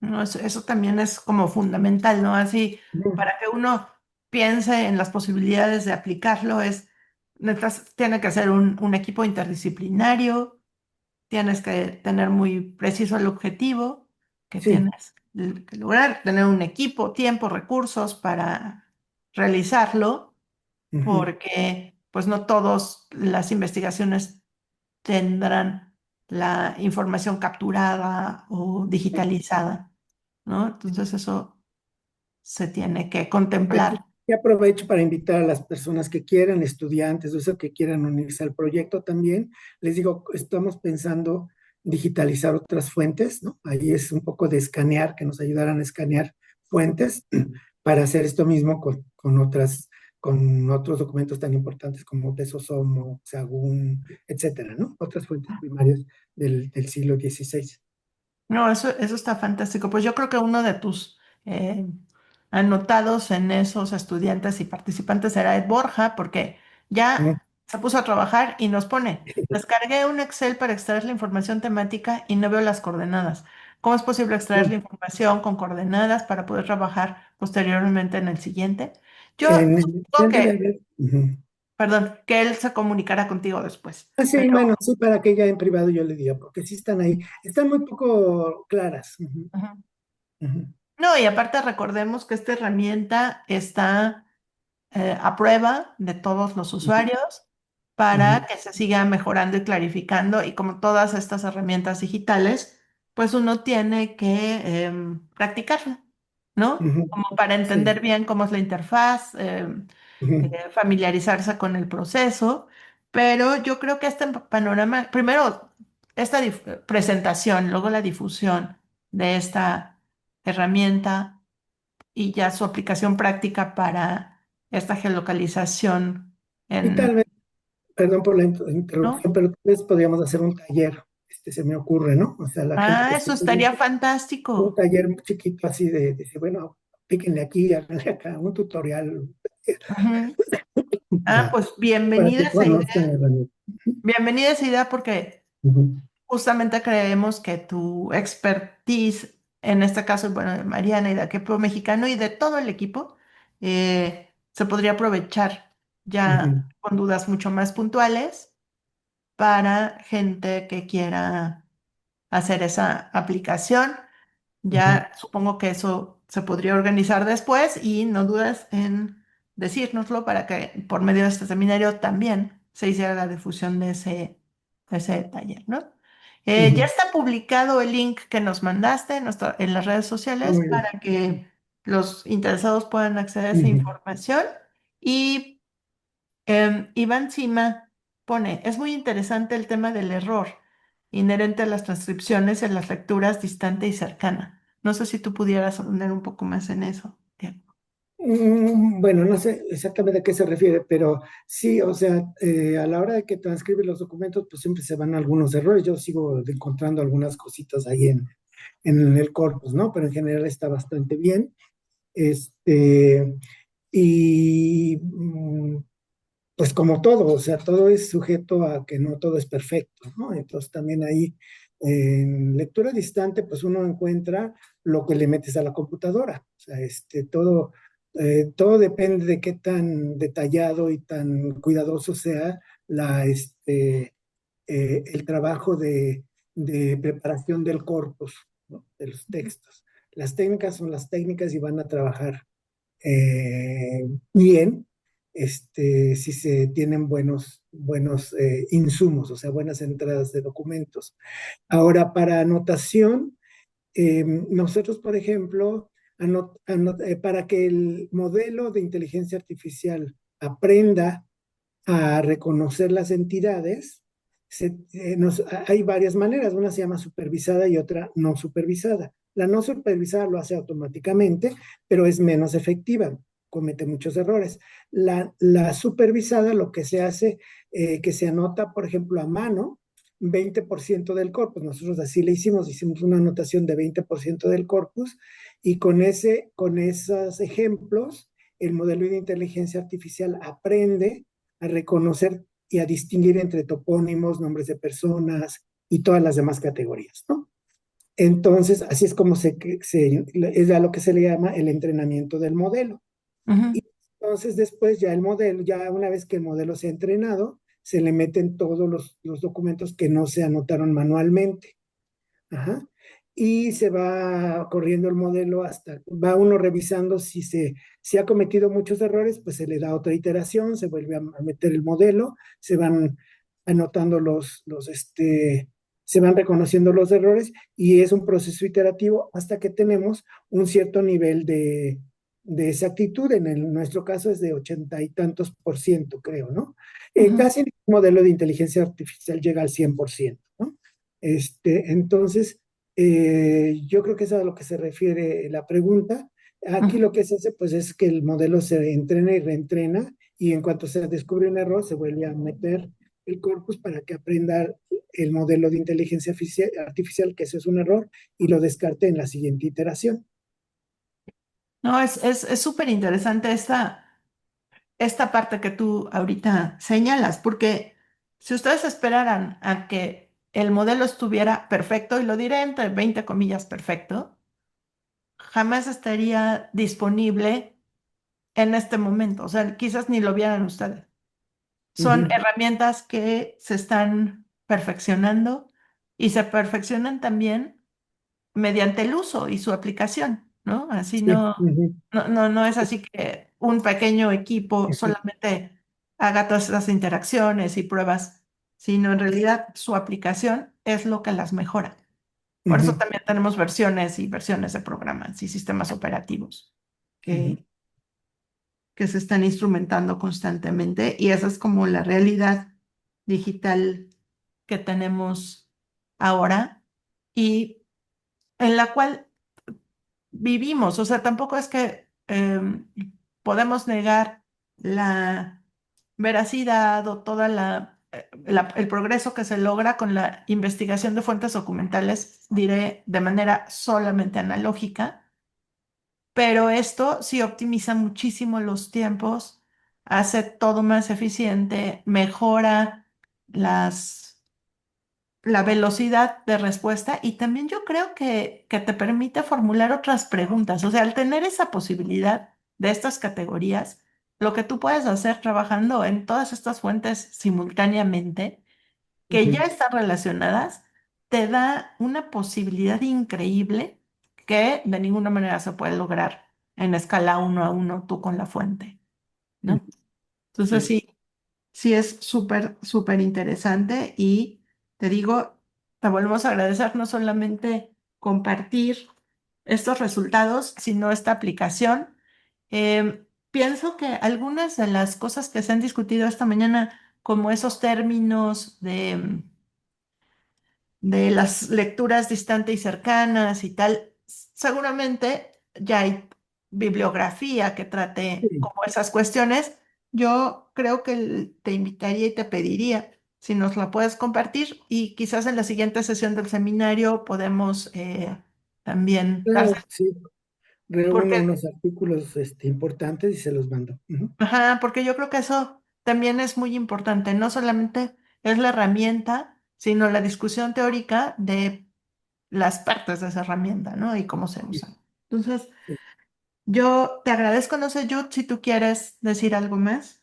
No, eso también es como fundamental, ¿no? Así, para que uno piense en las posibilidades de aplicarlo, tiene que ser un equipo interdisciplinario, tienes que tener muy preciso el objetivo que Sí. tienes que lograr, tener un equipo, tiempo, recursos para realizarlo, Ujú. porque pues no todas las investigaciones tendrán la información capturada o digitalizada, ¿no? Entonces eso se tiene que Aquí contemplar. aprovecho para invitar a las personas que quieran, estudiantes o eso que quieran unirse al proyecto también. Les digo, estamos pensando digitalizar otras fuentes, ¿no? Ahí es un poco de escanear, que nos ayudaran a escanear fuentes para hacer esto mismo con otros documentos tan importantes como Tesosomo, Sagún, etcétera, ¿no? Otras fuentes primarias del siglo XVI. No, eso está fantástico. Pues yo creo que uno de tus eh, anotados en esos estudiantes y participantes será Ed Borja, porque ¿No? ya se puso a trabajar y nos pone, descargué un Excel para extraer la información temática y no veo las coordenadas. ¿Cómo es posible extraer la información con coordenadas para poder trabajar posteriormente en el siguiente? Yo En el supongo debe que haber. Ujú. perdón, que él se comunicara contigo después. Sí, bueno, sí, para que ya en privado yo le diga, porque sí están ahí, están muy poco claras. Ujú, Ujú. ujú, No, y aparte recordemos que esta herramienta está a prueba de todos los ujú, usuarios para ujú, que se siga mejorando y clarificando. Y como todas estas herramientas digitales, pues uno tiene que practicarla, ¿no? ujú, Como para sí, entender bien cómo es la interfaz, ujú, familiarizarse con el proceso. Pero yo creo que este panorama, primero, esta presentación, luego la difusión de esta herramienta y ya su aplicación práctica para esta geolocalización y en, tal vez, perdón por la ¿no? interrupción, pero tal vez podríamos hacer un taller, se me ocurre, ¿no? O sea, la gente que Ah, esté eso estaría pendiente, un fantástico. taller muy chiquito así de decir, bueno, píquenle aquí, háganle acá, un tutorial Ujú. Ah, para, pues para que conozcan la herramienta. bienvenida esa idea porque Ujú, justamente creemos que tu expertise, en este caso, bueno, de Mariana y de Akepo Mexicano y de todo el equipo, se podría aprovechar ujú, ya con dudas mucho más puntuales para gente que quiera hacer esa aplicación. ujú, Ya supongo que eso se podría organizar después y no dudes en decírnoslo para que por medio de este seminario también se hiciera la difusión de ese taller, ¿no? Ya ujú. está publicado el link que nos mandaste en las redes Ah, sociales muy bien. para que los interesados puedan acceder a esa Ujú. información. Y Iván Sima pone, es muy interesante el tema del error inherente a las transcripciones en las lecturas distante y cercana. No sé si tú pudieras ahondar un poco más en eso. Bien. Bueno, no sé exactamente a qué se refiere, pero sí, o sea, a la hora de que transcribe los documentos, pues siempre se van algunos errores. Yo sigo encontrando algunas cositas ahí en el corpus, ¿no? Pero en general está bastante bien. Este, y pues como todo, o sea, todo es sujeto a que no todo es perfecto, ¿no? Entonces también ahí en lectura distante, pues uno encuentra lo que le metes a la computadora. O sea, todo depende de qué tan detallado y tan cuidadoso sea el trabajo de preparación del corpus, ¿no? De los textos. Las técnicas son las técnicas y van a trabajar bien, si se tienen buenos insumos, o sea, buenas entradas de documentos. Ahora, para anotación, nosotros, por ejemplo, para que el modelo de inteligencia artificial aprenda a reconocer las entidades, hay varias maneras. Una se llama supervisada y otra no supervisada. La no supervisada lo hace automáticamente, pero es menos efectiva, comete muchos errores. La supervisada lo que se hace, que se anota, por ejemplo, a mano, 20% del corpus. Nosotros así le hicimos una anotación de 20% del corpus y con esos ejemplos, el modelo de inteligencia artificial aprende a reconocer y a distinguir entre topónimos, nombres de personas y todas las demás categorías, ¿no? Entonces, así es como es a lo que se le llama el entrenamiento del modelo. Ujú, Y entonces después ya el modelo, ya una vez que el modelo se ha entrenado, se le meten todos los documentos que no se anotaron manualmente. Ajá. Y se va corriendo el modelo hasta, va uno revisando si ha cometido muchos errores, pues se le da otra iteración, se vuelve a meter el modelo, se van anotando se van reconociendo los errores y es un proceso iterativo hasta que tenemos un cierto nivel de exactitud. Nuestro caso es de 80 y tantos %, creo, ¿no? ujú, Casi el modelo de inteligencia artificial llega al 100%, ¿no? Entonces, yo creo que es a lo que se refiere la pregunta. Aquí ujú. lo que se hace, pues, es que el modelo se entrena y reentrena, y en cuanto se descubre un error, se vuelve a meter el corpus para que aprenda el modelo de inteligencia artificial que eso es un error y lo descarte en la siguiente iteración. No, es súper interesante esta parte que tú ahorita señalas, porque si ustedes esperaran a que el modelo estuviera perfecto, y lo diré entre 20 comillas perfecto, jamás estaría disponible en este momento. O sea, quizás ni lo vieran ustedes. Son herramientas que se están perfeccionando y se perfeccionan también mediante el uso y su aplicación, ¿no? Así Sí, no es así que un pequeño equipo solamente haga todas esas interacciones y pruebas, sino en realidad su aplicación es lo que las mejora. Por eso también tenemos versiones y versiones de programas y sistemas operativos que, que se están instrumentando constantemente y esa es como la realidad digital que tenemos ahora y en la cual vivimos. O sea, tampoco es que podemos negar la veracidad o toda el progreso que se logra con la investigación de fuentes documentales, diré de manera solamente analógica, pero esto sí optimiza muchísimo los tiempos, hace todo más eficiente, mejora las la velocidad de respuesta y también yo creo que te permite formular otras preguntas. O sea, al tener esa posibilidad de estas categorías, lo que tú puedes hacer trabajando en todas estas fuentes simultáneamente, que ya están relacionadas, te da una posibilidad increíble que de ninguna manera se puede lograr en escala uno a uno tú con la fuente, ¿no? Entonces Sí. sí. Sí, es súper, súper interesante y te digo, te volvemos a agradecer no solamente compartir estos resultados, sino esta aplicación. Pienso que algunas de las cosas que se han discutido esta mañana, como esos términos de las lecturas distante y cercanas y tal, seguramente ya hay bibliografía que trate Sí. como esas cuestiones. Yo creo que te invitaría y te pediría si nos la puedes compartir y quizás en la siguiente sesión del seminario podemos también Claro, darse, sí. Reúno porque, unos artículos importantes y se los mando. ajá, porque yo creo que eso también es muy importante. No solamente es la herramienta, sino la discusión teórica de las partes de esa herramienta, ¿no? Y cómo se Sí, usan. Entonces, sí. yo te agradezco, no sé, Jude, si tú quieres decir algo más.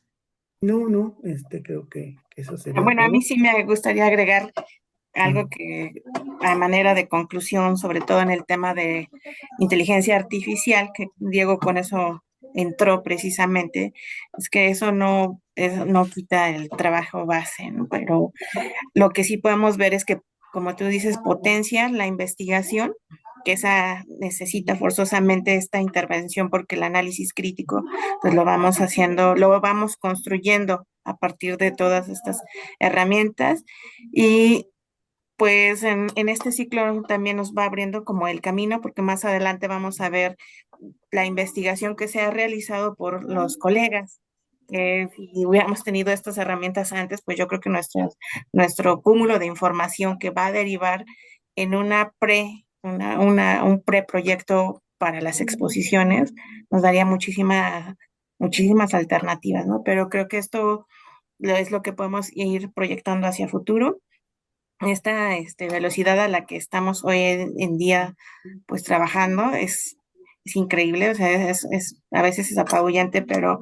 No, no, creo que eso sería Bueno, a mí todo. sí me gustaría agregar algo Ujú. que a manera de conclusión, sobre todo en el tema de inteligencia artificial, que Diego con eso entró precisamente, es que eso no quita el trabajo base, ¿no? Pero lo que sí podemos ver es que, como tú dices, potencia la investigación, que esa necesita forzosamente esta intervención porque el análisis crítico, pues lo vamos haciendo, lo vamos construyendo a partir de todas estas herramientas y pues en este ciclo también nos va abriendo como el camino, porque más adelante vamos a ver la investigación que se ha realizado por los colegas. Si hubiéramos tenido estas herramientas antes, pues yo creo que nuestro cúmulo de información que va a derivar en un preproyecto para las exposiciones nos daría muchísimas alternativas, ¿no? Pero creo que esto es lo que podemos ir proyectando hacia futuro esta velocidad a la que estamos hoy en día pues trabajando es increíble, o sea, a veces es apabullante, pero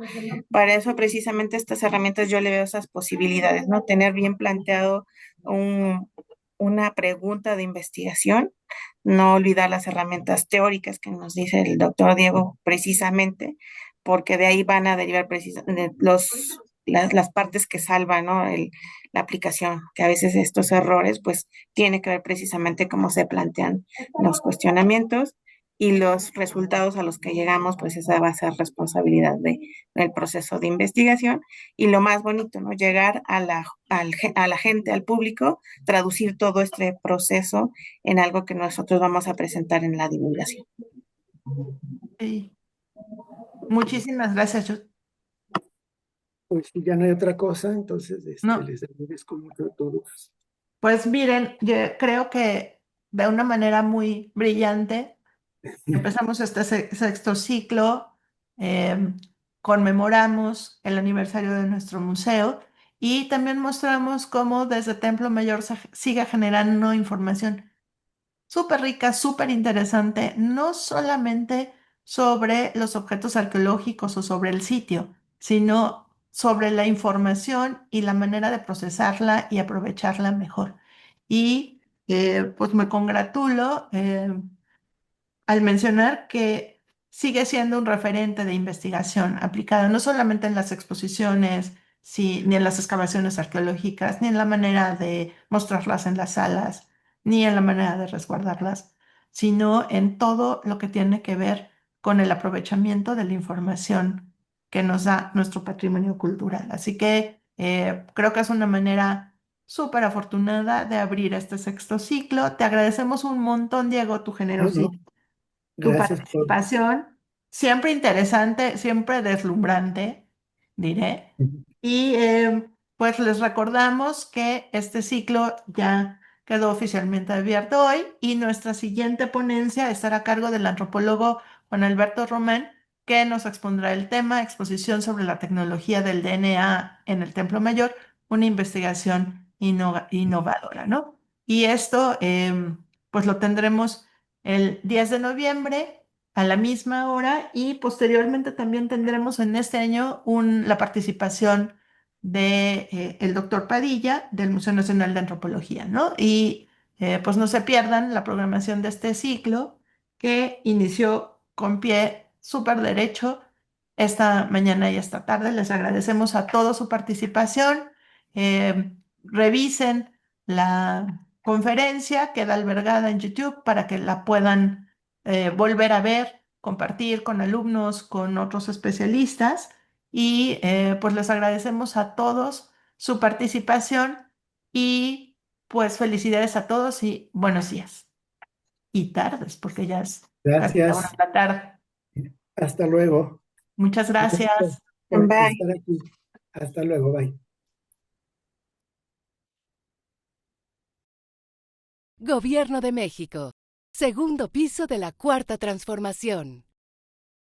para eso precisamente estas herramientas yo le veo esas posibilidades, ¿no? Tener bien planteado un- una pregunta de investigación, no olvidar las herramientas teóricas que nos dice el doctor Diego precisamente, porque de ahí van a derivar las partes que salvan, ¿no? La aplicación, que a veces estos errores, pues, tiene que ver precisamente cómo se plantean los cuestionamientos y los resultados a los que llegamos, pues esa va a ser responsabilidad del proceso de investigación. Y lo más bonito, ¿no? Llegar a la gente, al público, traducir todo este proceso en algo que nosotros vamos a presentar en la divulgación. Sí. Muchísimas gracias, Jude. Pues si ya no hay otra cosa, entonces No, les agradezco mucho a todos. pues miren, yo creo que de una manera muy brillante empezamos este sexto ciclo, eh, conmemoramos el aniversario de nuestro museo y también mostramos cómo desde Templo Mayor se sigue generando información súper rica, súper interesante, no solamente sobre los objetos arqueológicos o sobre el sitio, sino sobre la información y la manera de procesarla y aprovecharla mejor. Y pues me congratulo al mencionar que sigue siendo un referente de investigación aplicada no solamente en las exposiciones, ni en las excavaciones arqueológicas, ni en la manera de mostrarlas en las salas, ni en la manera de resguardarlas, sino en todo lo que tiene que ver con el aprovechamiento de la información que nos da nuestro patrimonio cultural. Así que creo que es una manera súper afortunada de abrir este sexto ciclo. Te agradecemos un montón, Diego, tu No, generosidad, no, tu gracias por... participación, siempre interesante, siempre deslumbrante, diré. Y pues les recordamos que este ciclo ya quedó oficialmente abierto hoy y nuestra siguiente ponencia estará a cargo del antropólogo Juan Alberto Román, que nos expondrá el tema Exposición sobre la tecnología del DNA en el Templo Mayor, una investigación innovadora, ¿no? Y esto pues lo tendremos el 10 de noviembre a la misma hora y posteriormente también tendremos en este año la participación de el doctor Padilla del Museo Nacional de Antropología, ¿no? Y pues no se pierdan la programación de este ciclo que inició con pie súper derecho esta mañana y esta tarde. Les agradecemos a todos su participación. Revisen la conferencia, queda albergada en YouTube para que la puedan volver a ver, compartir con alumnos, con otros especialistas. Y pues les agradecemos a todos su participación y pues felicidades a todos y buenos días y tardes, porque ya es casi la hora Gracias. de la tarde. Hasta luego. Muchas Gracias gracias. por Bye. estar aquí. Hasta luego. Bye. Gobierno de México. Segundo piso de la Cuarta Transformación.